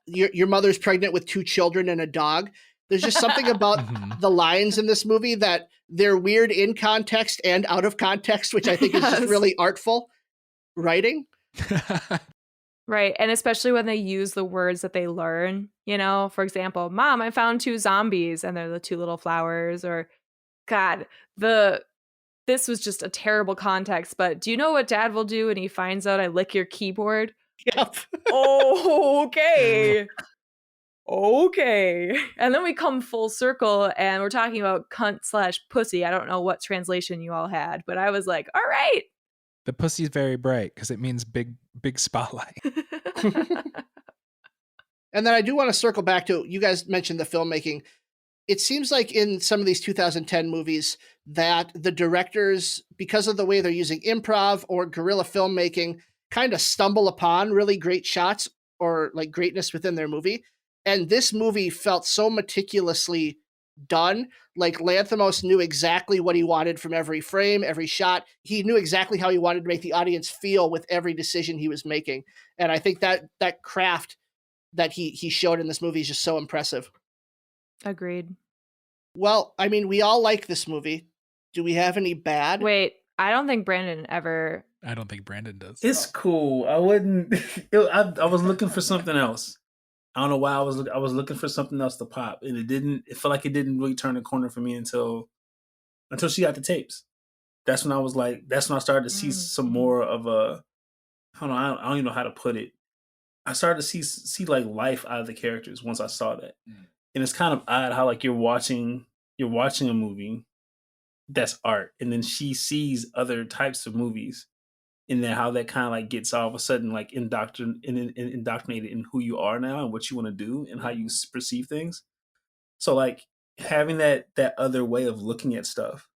Your mother's pregnant with 2 children and a dog. There's just something about the lines in this movie that they're weird in context and out of context, which I think is just really artful writing. Right. And especially when they use the words that they learn, you know, for example, Mom, I found 2 zombies, and they're the 2 little flowers, or God, this was just a terrible context, but do you know what Dad will do when he finds out I lick your keyboard? Yep. Oh, okay. Okay. And then we come full circle and we're talking about cunt/pussy. I don't know what translation you all had, but I was like, all right. The pussy's very bright because it means big spotlight. And then I do want to circle back to, you guys mentioned the filmmaking. It seems like in some of these 2010 movies that the directors, because of the way they're using improv or guerrilla filmmaking, kind of stumble upon really great shots or like greatness within their movie. And this movie felt so meticulously done. Like Lanthimos knew exactly what he wanted from every frame, every shot. He knew exactly how he wanted to make the audience feel with every decision he was making. And I think that craft that he showed in this movie is just so impressive. Agreed. Well, I mean, we all like this movie. Do we have any bad? Wait, I don't think Brandon ever. I don't think Brandon does. It's cool. I wouldn't. I was looking for something else. I don't know why I was looking for something else to pop, and it didn't. It felt like it didn't really turn the corner for me until she got the tapes. That's when I was like. That's when I started to see some more of a. I don't even know how to put it. I started to see like life out of the characters once I saw that, and it's kind of odd how like you're watching a movie that's art, and then she sees other types of movies, and then how that kind of like gets all of a sudden like indoctrinated in who you are now and what you want to do and how you perceive things. So like having that other way of looking at stuff,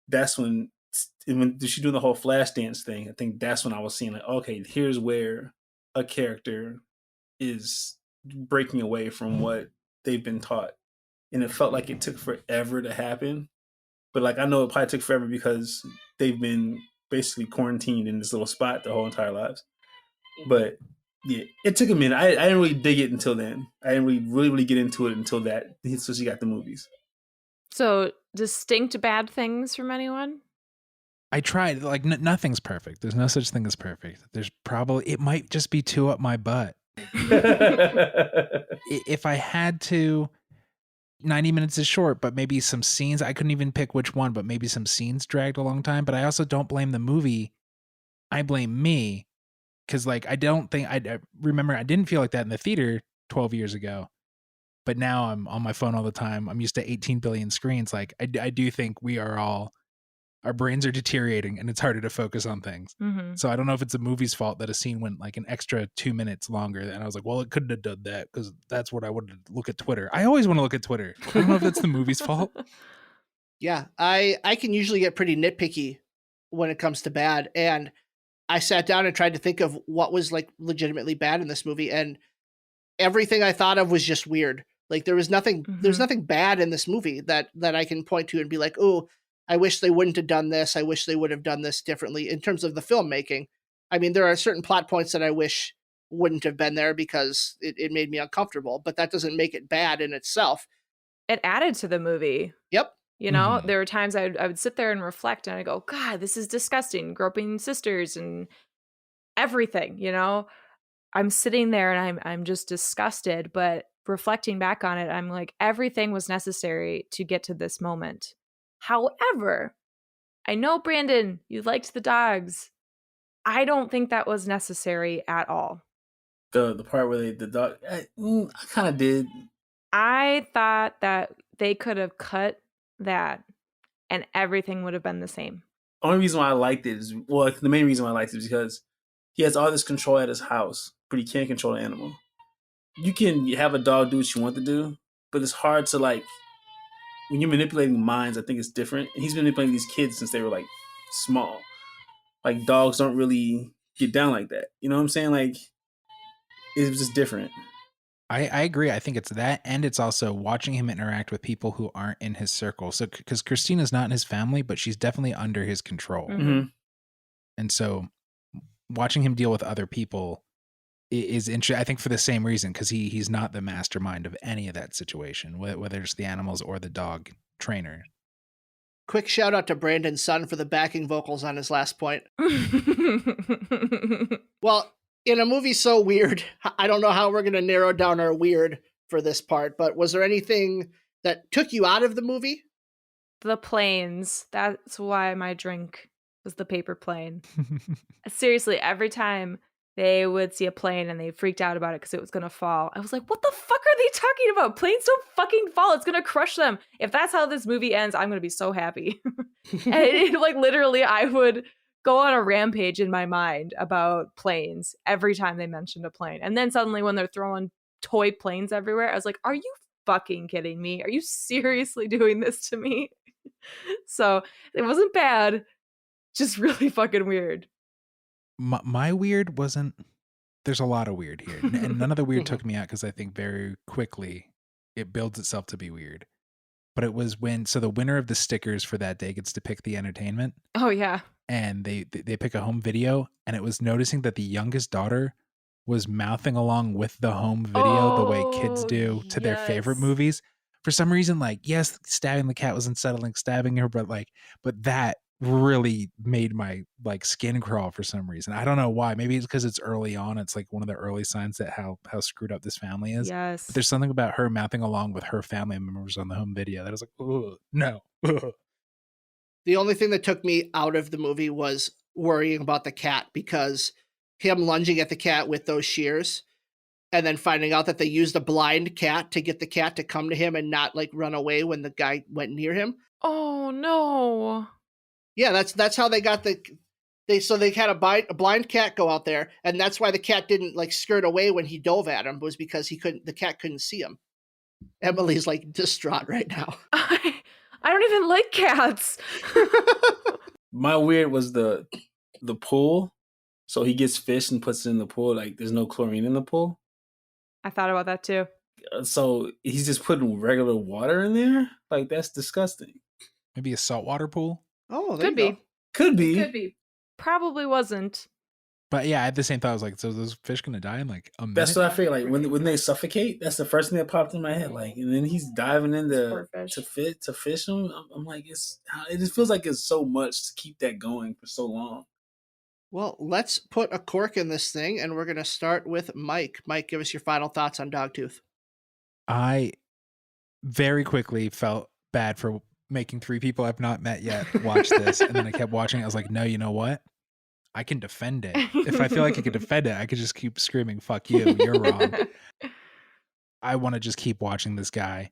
that's when she's doing the whole flash dance thing. I think that's when I was seeing like, okay, here's where a character is breaking away from what they've been taught. And it felt like it took forever to happen. But like I know it probably took forever because they've been basically quarantined in this little spot their whole entire lives. But yeah, it took a minute. I didn't really dig it until then. I didn't really get into it until that. So she got the movies. So distinct bad things from anyone? I tried. Like nothing's perfect. There's no such thing as perfect. It might just be too up my butt. If I had to, 90 minutes is short, but maybe some scenes, I couldn't even pick which one, but maybe some scenes dragged a long time. But I also don't blame the movie. I blame me. Because like, I don't think, I remember I didn't feel like that in the theater 12 years ago. But now I'm on my phone all the time. I'm used to 18 billion screens. Like I do think our brains are deteriorating and it's harder to focus on things. Mm-hmm. So I don't know if it's a movie's fault that a scene went like an extra 2 minutes longer. And I was like, well, it couldn't have done that because that's what I wanted to look at Twitter. I always want to look at Twitter. I don't know if that's the movie's fault. Yeah, I can usually get pretty nitpicky when it comes to bad. And I sat down and tried to think of what was like legitimately bad in this movie. And everything I thought of was just weird. Like there's nothing bad in this movie that I can point to and be like, oh, I wish they wouldn't have done this. I wish they would have done this differently in terms of the filmmaking. I mean, there are certain plot points that I wish wouldn't have been there because it made me uncomfortable, but that doesn't make it bad in itself. It added to the movie. Yep. You know, there were times I would sit there and reflect and I go, God, this is disgusting. Groping sisters and everything, you know, I'm sitting there and I'm just disgusted, but reflecting back on it, I'm like, everything was necessary to get to this moment. However, I know, Brandon, you liked the dogs. I don't think that was necessary at all. The part where the dog, I kind of did. I thought that they could have cut that and everything would have been the same. Only reason why I liked it is, well, the main reason why I liked it is because he has all this control at his house, but he can't control the animal. You can have a dog do what you want to do, but it's hard to like, when you're manipulating minds, I think it's different. And he's been manipulating these kids since they were like small. Like dogs don't really get down like that. You know what I'm saying? Like it was just different. I agree. I think it's that, and it's also watching him interact with people who aren't in his circle. So, because Christina's not in his family, but she's definitely under his control. Mm-hmm. And so, watching him deal with other people is interesting. I think for the same reason, because he's not the mastermind of any of that situation, whether it's the animals or the dog trainer. Quick shout out to Brandon's son for the backing vocals on his last point. Well, in a movie so weird, I don't know how we're going to narrow down our weird for this part, but was there anything that took you out of the movie? The planes. That's why my drink was the paper plane. Seriously, every time they would see a plane and they freaked out about it because it was going to fall, I was like, what the fuck are they talking about? Planes don't fucking fall. It's going to crush them. If that's how this movie ends, I'm going to be so happy. And like literally, I would go on a rampage in my mind about planes every time they mentioned a plane. And then suddenly when they're throwing toy planes everywhere, I was like, are you fucking kidding me? Are you seriously doing this to me? So it wasn't bad, just really fucking weird. My weird wasn't, there's a lot of weird here. And none of the weird took me out because I think very quickly it builds itself to be weird. But it was so the winner of the stickers for that day gets to pick the entertainment. Oh, yeah. And they pick a home video, and it was noticing that the youngest daughter was mouthing along with the home video the way kids do to their favorite movies. For some reason, like, yes, stabbing the cat was unsettling, stabbing her, but that really made my like skin crawl for some reason. I don't know why. Maybe it's because it's early on. It's like one of the early signs that how screwed up this family is. Yes. But there's something about her mouthing along with her family members on the home video that I was like, oh no. Ugh. The only thing that took me out of the movie was worrying about the cat, because him lunging at the cat with those shears and then finding out that they used a blind cat to get the cat to come to him and not like run away when the guy went near him. Oh no. Yeah, that's how they got they had a blind cat go out there, and that's why the cat didn't like skirt away when he dove at him, was because the cat couldn't see him. Emily's like distraught right now. I don't even like cats. My weird was the pool. So he gets fish and puts it in the pool. Like there's no chlorine in the pool. I thought about that too. So he's just putting regular water in there. Like that's disgusting. Maybe a saltwater pool. Oh, Could be. Could be. Could be. Probably wasn't. But yeah, I had the same thought. I was like, so those fish gonna die in like a minute? That's what I figured. Like when they suffocate, that's the first thing that popped in my head. Like, and then he's diving in to fish them. I'm like, it just feels like it's so much to keep that going for so long. Well, let's put a cork in this thing, and we're gonna start with Mike. Mike, give us your final thoughts on Dogtooth. I very quickly felt bad for making 3 people I've not met yet watch this. And then I kept watching it. I was like, no, you know what? I can defend it. If I feel like I can defend it, I could just keep screaming, fuck you, you're wrong. I want to just keep watching this guy.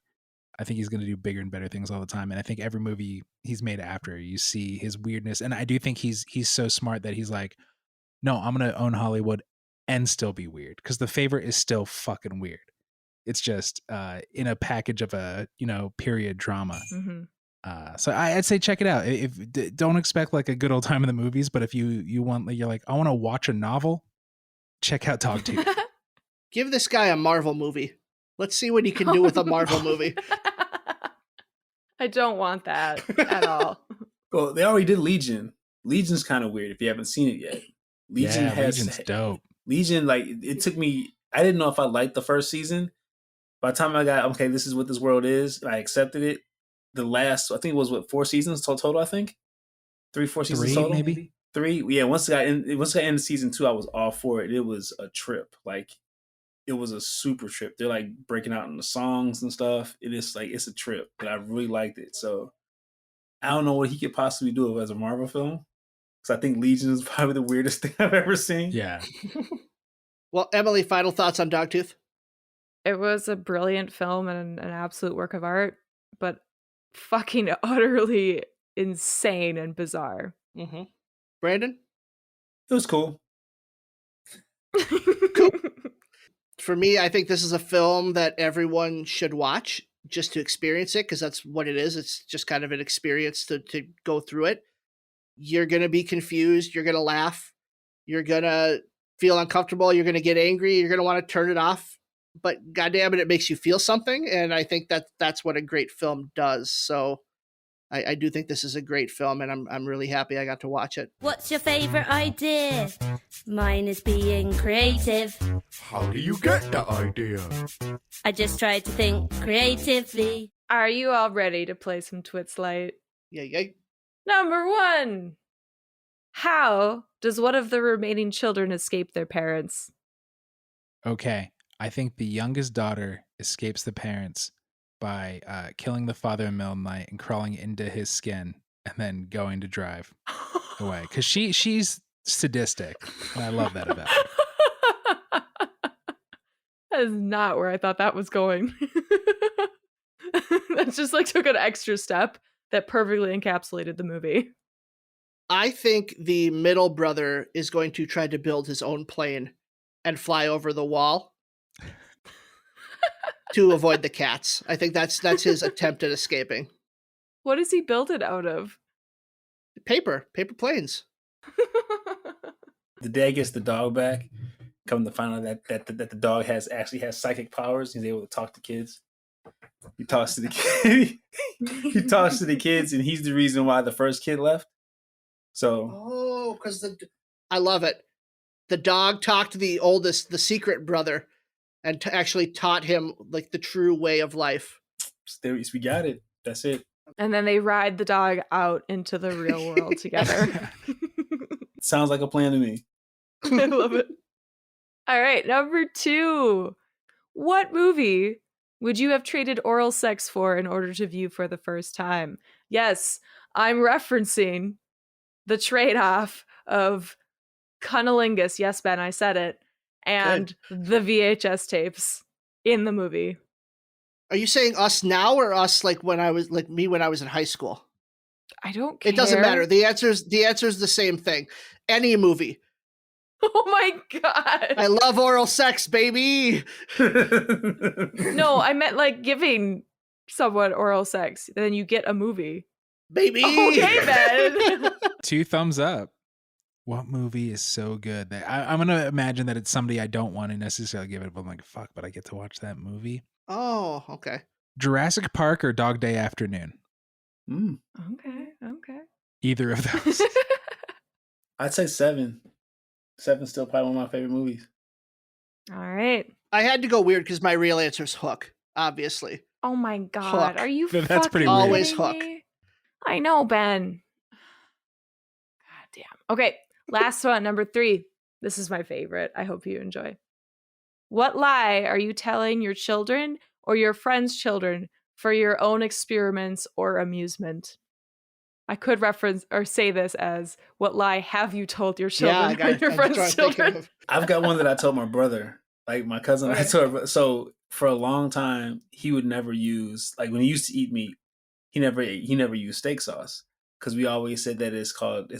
I think he's going to do bigger and better things all the time. And I think every movie he's made after, you see his weirdness. And I do think he's so smart that he's like, no, I'm going to own Hollywood and still be weird. Because The Favorite is still fucking weird. It's just in a package of a, period drama. Mm-hmm. So I'd say check it out. Don't expect like a good old time in the movies, but if you want, you're like, I want to watch a novel, check out Dogtooth. Give this guy a Marvel movie. Let's see what he can do with a Marvel movie. I don't want that at all. Well, they already did Legion. Legion's kind of weird if you haven't seen it yet. Legion's dope. Legion, like, it took me, I didn't know if I liked the first season. By the time I got, okay, this is what this world is, I accepted it. The last, I think it was 4 seasons total, I think? 3-4 seasons total? Maybe? 3? Yeah, once I got into season 2, I was all for it. It was a trip. Like, it was a super trip. They're like breaking out in the songs and stuff. It is like, it's a trip, but I really liked it. So I don't know what he could possibly do as a Marvel film. Because I think Legion is probably the weirdest thing I've ever seen. Yeah. Well, Emily, final thoughts on Dogtooth? It was a brilliant film and an absolute work of art, but fucking utterly insane and bizarre. Mm-hmm. Brandon? It was cool. Cool. For me, I think this is a film that everyone should watch just to experience it, because that's what it is. It's just kind of an experience to go through it. You're going to be confused. You're going to laugh. You're going to feel uncomfortable. You're going to get angry. You're going to want to turn it off. But goddamn it makes you feel something. And I think that's what a great film does. So I do think this is a great film, and I'm really happy I got to watch it. What's your favorite idea? Mine is being creative. How do you get the idea? I just try to think creatively. Are you all ready to play some Twits Light? Yeah. Number 1. How does one of the remaining children escape their parents? Okay. I think the youngest daughter escapes the parents by killing the father in the middle of the night and crawling into his skin and then going to drive away. Because she's sadistic, and I love that about her. That is not where I thought that was going. That just like took an extra step that perfectly encapsulated the movie. I think the middle brother is going to try to build his own plane and fly over the wall to avoid the cats. I think that's his attempt at escaping. What does he build it out of? Paper planes. The dad gets the dog back. Come to find out that the dog actually has psychic powers. He's able to talk to kids. He talks to the kid. He talks to the kids, and he's the reason why the first kid left. So, because I love it. The dog talked to the oldest, the secret brother, and actually taught him like the true way of life. We got it. That's it. And then they ride the dog out into the real world together. Sounds like a plan to me. I love it. All right, number 2. What movie would you have traded oral sex for in order to view for the first time? Yes, I'm referencing the trade-off of cunnilingus, yes, Ben, I said it, and the VHS tapes in the movie. Are you saying us now or us like when I was in high school? I don't care. It doesn't matter. The answer is the same thing. Any movie. Oh my god. I love oral sex, baby. No, I meant like giving someone oral sex. Then you get a movie. Baby. Okay, Ben. 2 thumbs up. What movie is so good that I'm going to imagine that it's somebody I don't want to necessarily give it, but I'm like, fuck, but I get to watch that movie. Oh, okay. Jurassic Park or Dog Day Afternoon? Okay. Either of those. I'd say 7. 7's still probably one of my favorite movies. All right. I had to go weird because my real answer is Hook, obviously. Oh my god. Hook. Are you That's pretty fucking weird. Always kidding Hook. me? I know, Ben. God damn. Okay, last one, number 3. This is my favorite. I hope you enjoy. What lie are you telling your children or your friends' children for your own experiments or amusement. I could reference or say this as, what lie have you told your children or your friends' children? I've got one that I told my brother, like my cousin. Okay. I told her, so for a long time, he would never use, like when he used to eat meat, he never used steak sauce because we always said that it's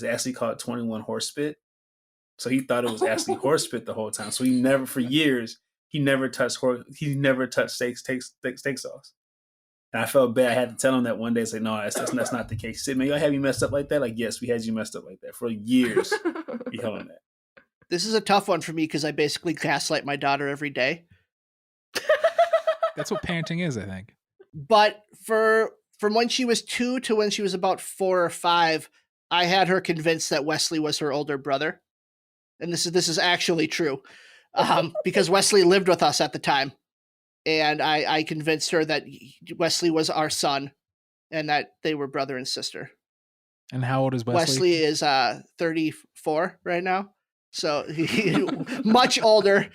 actually called 21 horse spit. So he thought it was actually horse spit the whole time. So he never, for years, he never touched steak sauce. And I felt bad. I had to tell him that one day. It's like, no, that's not the case. He said, man, y'all have you messed up like that? Like, yes, we had you messed up like that. For years, he told him that. This is a tough one for me because I basically gaslight my daughter every day. That's what parenting is, I think. But from when she was 2 to when she was about 4 or 5, I had her convinced that Wesley was her older brother. And this is actually true. Because Wesley lived with us at the time. And I convinced her that Wesley was our son and that they were brother and sister. And how old is Wesley? Wesley is 34 right now. So much older.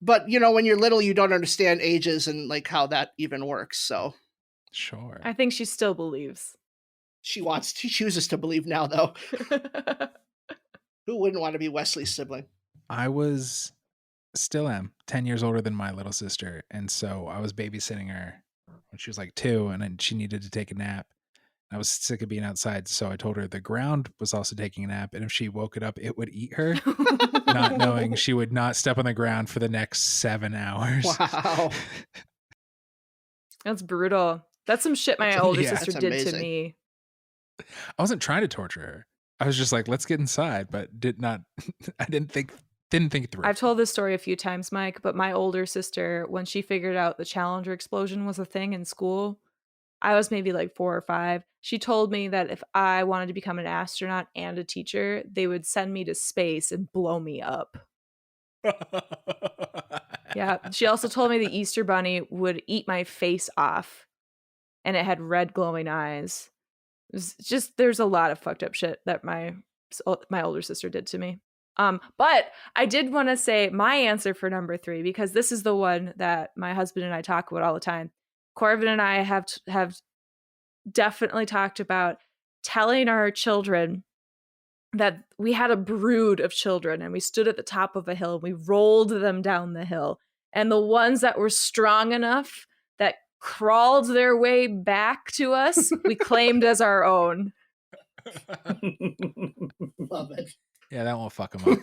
But, when you're little, you don't understand ages and like how that even works. So sure. I think she still believes. She chooses to believe now, though. Who wouldn't want to be Wesley's sibling? Still am 10 years older than my little sister. And so I was babysitting her when she was like 2 and then she needed to take a nap. I was sick of being outside. So I told her the ground was also taking a nap. And if she woke it up, it would eat her, not knowing she would not step on the ground for the next 7 hours. Wow. That's brutal. That's some shit my older sister did to me. I wasn't trying to torture her. I was just like, let's get inside, but I didn't think it through. I've told this story a few times, Mike, but my older sister, when she figured out the Challenger explosion was a thing in school, I was maybe like 4 or 5. She told me that if I wanted to become an astronaut and a teacher, they would send me to space and blow me up. Yeah. She also told me the Easter Bunny would eat my face off and it had red glowing eyes. It was just, there's a lot of fucked up shit that my older sister did to me. But I did want to say my answer for number 3, because this is the one that my husband and I talk about all the time. Corvin and I have definitely talked about telling our children that we had a brood of children and we stood at the top of a hill and we rolled them down the hill. And the ones that were strong enough that crawled their way back to us, we claimed as our own. Love it. Yeah, that won't fuck them up.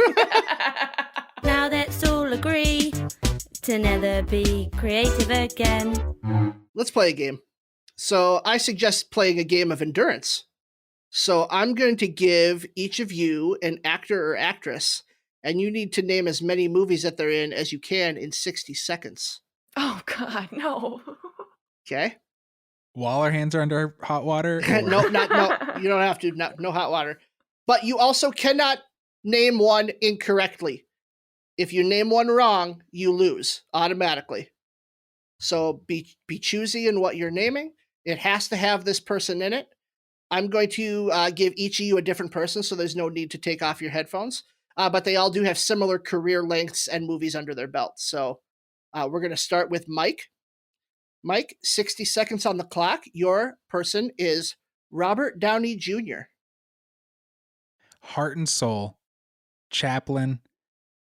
Now let's all agree to never be creative again. Let's play a game. So I suggest playing a game of endurance. So I'm going to give each of you an actor or actress, and you need to name as many movies that they're in as you can in 60 seconds. Oh, God, no. Okay? While our hands are under hot water? No, you don't have to. No hot water. But you also cannot name one incorrectly. If you name one wrong, you lose automatically. So be choosy in what you're naming. It has to have this person in it. I'm going to give each of you a different person, so there's no need to take off your headphones. But they all do have similar career lengths and movies under their belt. So we're going to start with Mike. Mike, 60 seconds on the clock. Your person is Robert Downey Jr. Heart and Soul, Chaplin,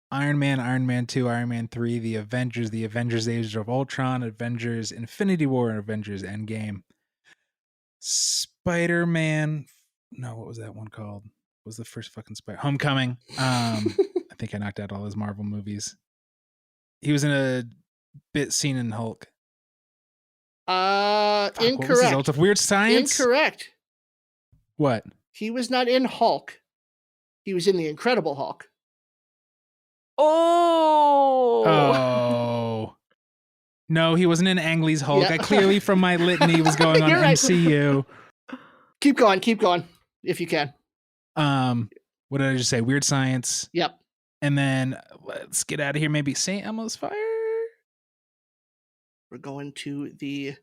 Iron Man 2, Iron Man 3, The Avengers Age of Ultron, Avengers Infinity War, and Avengers Endgame. Spider-Man, no, what was that one called? What was the first fucking Homecoming. I think I knocked out all his Marvel movies. He was in a bit scene in Hulk. Incorrect. What was his ult of Weird Science? Incorrect. What? He was not in Hulk. He was in The Incredible Hulk. Oh. No, he wasn't in Ang Lee's Hulk. Yeah. I clearly, from my litany, was going on You're right. MCU. Keep going, if you can. What did I just say? Weird Science. Yep. And then let's get out of here. Maybe St. Elmo's Fire. We're going to the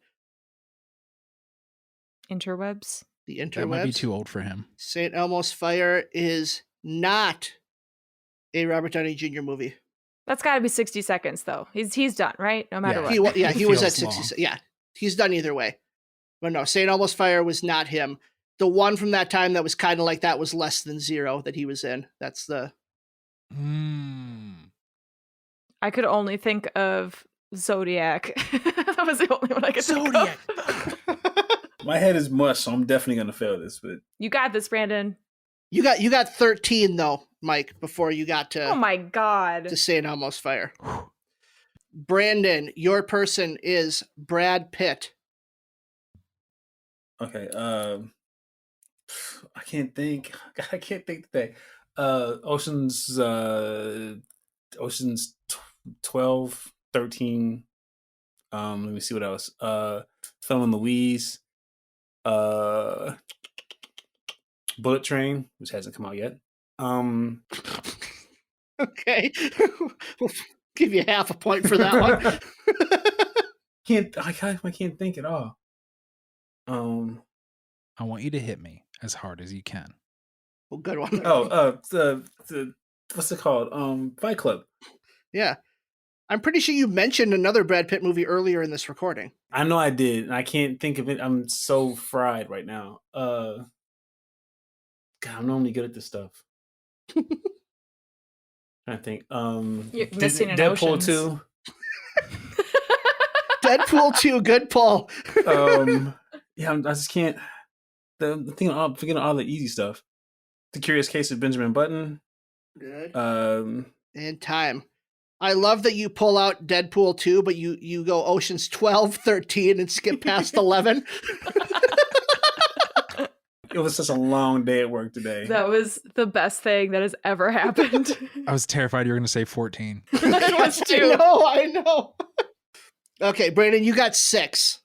interwebs. The interwebs. That might be too old for him. St. Elmo's Fire is not a Robert Downey Jr. movie. That's got to be 60 seconds, though. He's done, right? No matter what. He was at 60. long. Yeah. he's done either way. But no, St. Elmo's Fire was not him. The one from that time that was kind of like that was Less Than Zero that he was in. That's the... I could only think of Zodiac. That was the only one I could think of. My head is mush, so I'm definitely going to fail this. But You got this, Brandon. You got 13 though, Mike, before you got to... Oh my God. To St. Elmo's Fire. Brandon, your person is Brad Pitt. Okay. I can't think. I can't think today. Ocean's 12, 13. Let me see what else. Thelma and Louise. Bullet Train, which hasn't come out yet. Okay. We'll give you half a point for that one. I can't think at all. I want you to hit me as hard as you can. Well, good one. The what's it called? Fight Club. Yeah. I'm pretty sure you mentioned another Brad Pitt movie earlier in this recording. I know I did, and I can't think of it. I'm so fried right now. God, I'm normally good at this stuff. I think. You're missing an Deadpool Oceans. 2. Deadpool 2, good pull. Yeah, I just can't. The thing, I'm forgetting all the easy stuff. The Curious Case of Benjamin Button. Good. And time. I love that you pull out Deadpool 2, but you go Oceans 12, 13, and skip past 11. It was just a long day at work today. That was the best thing that has ever happened. I was terrified you were going to say 14. I was too. I know. Okay, Brandon, you got 6.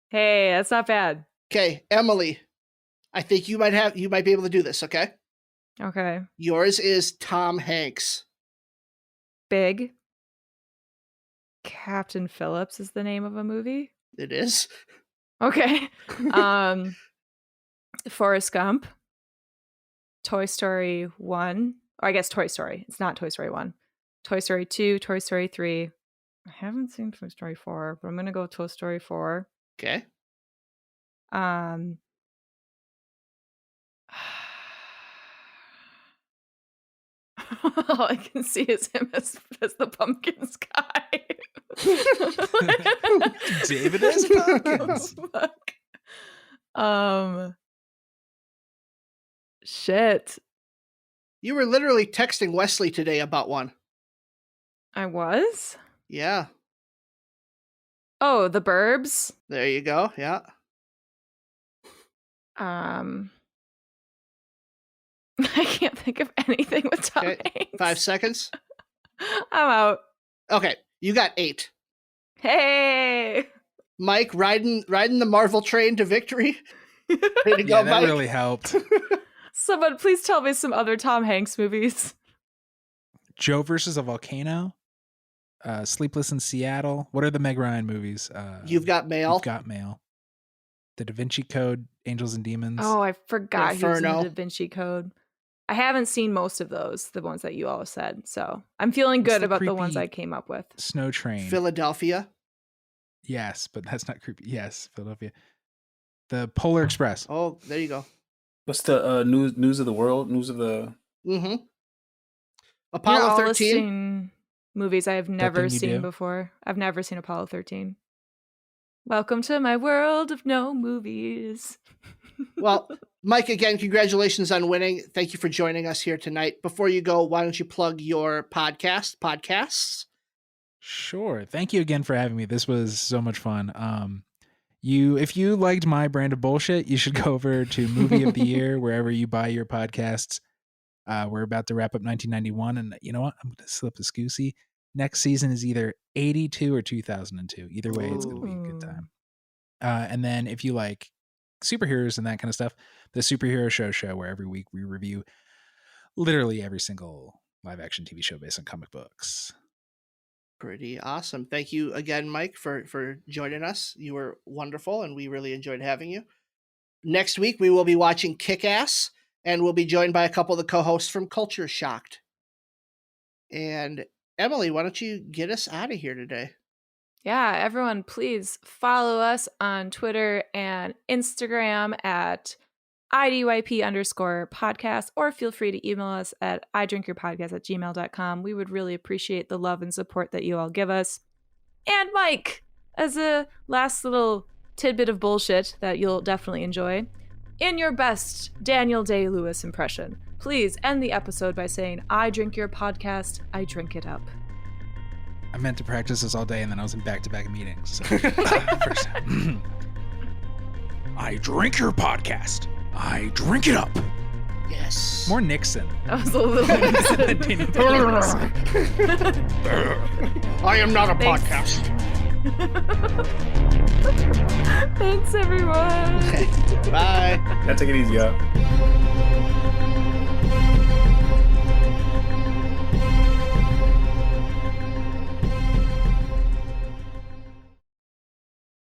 Hey, that's not bad. Okay, Emily, I think you might be able to do this, okay? Okay. Yours is Tom Hanks. Big. Captain Phillips is the name of a movie? It is. Okay. Forrest Gump. Toy Story 1. Or I guess Toy Story. It's not Toy Story 1. Toy Story 2, Toy Story 3. I haven't seen Toy Story 4, but I'm going to go Toy Story 4. Okay. All I can see is him as the pumpkin guy. David as pumpkins. Oh, shit. You were literally texting Wesley today about one. I was? Yeah. Oh, The Burbs. There you go. Yeah. I can't think of anything with Tom Hanks. 5 seconds. I'm out. Okay, you got 8. Hey, Mike, riding the Marvel train to victory. Way to go, that Mike. really helped. someone please tell me some other Tom Hanks movies. Joe versus a Volcano. Sleepless in Seattle. What are the Meg Ryan movies? You've Got Mail. You've Got Mail. The Da Vinci Code. Angels and Demons. Oh, I forgot he was in Inferno. the Da Vinci Code. I haven't seen most of those, the ones that you all said. So I'm feeling What's good the about the ones creepy I came up with. Snow Train. Philadelphia. Yes, but that's not creepy. Yes, Philadelphia. The Polar Express. Oh, there you go. What's the news of the world? News of the... Mm-hmm. You're Apollo all 13. listing movies I have never thing you seen do? before. I've never seen Apollo 13. Welcome to my world of no movies. Well, Mike, again, congratulations on winning. Thank you for joining us here tonight. Before you go, why don't you plug your podcasts? Sure. Thank you again for having me. This was so much fun. If you liked my brand of bullshit, you should go over to Movie of the Year, wherever you buy your podcasts. We're about to wrap up 1991, and you know what? I'm going to slip the scoosy. Next season is either 82 or 2002. Either way, it's going to be a good time. And then if you like superheroes and that kind of stuff, the Superhero Show, where every week we review literally every single live action TV show based on comic books. Pretty awesome. Thank you again, Mike, for joining us. You were wonderful, and we really enjoyed having you. Next week, we will be watching Kick-Ass, and we'll be joined by a couple of the co-hosts from Culture Shocked. And Emily, why don't you get us out of here today? Yeah, everyone, please follow us on Twitter and Instagram at IDYP_podcast, or feel free to email us at idrinkyourpodcast@gmail.com. We would really appreciate the love and support that you all give us. And Mike, as a last little tidbit of bullshit that you'll definitely enjoy, in your best Daniel Day-Lewis impression, please end the episode by saying, I drink your podcast, I drink it up. I meant to practice this all day, and then I was in back-to-back meetings. So. First, I drink your podcast. I drink it up. Yes. More Nixon. That was a little I am not a podcast. Thanks, everyone. Bye. Gotta take it easy, y'all.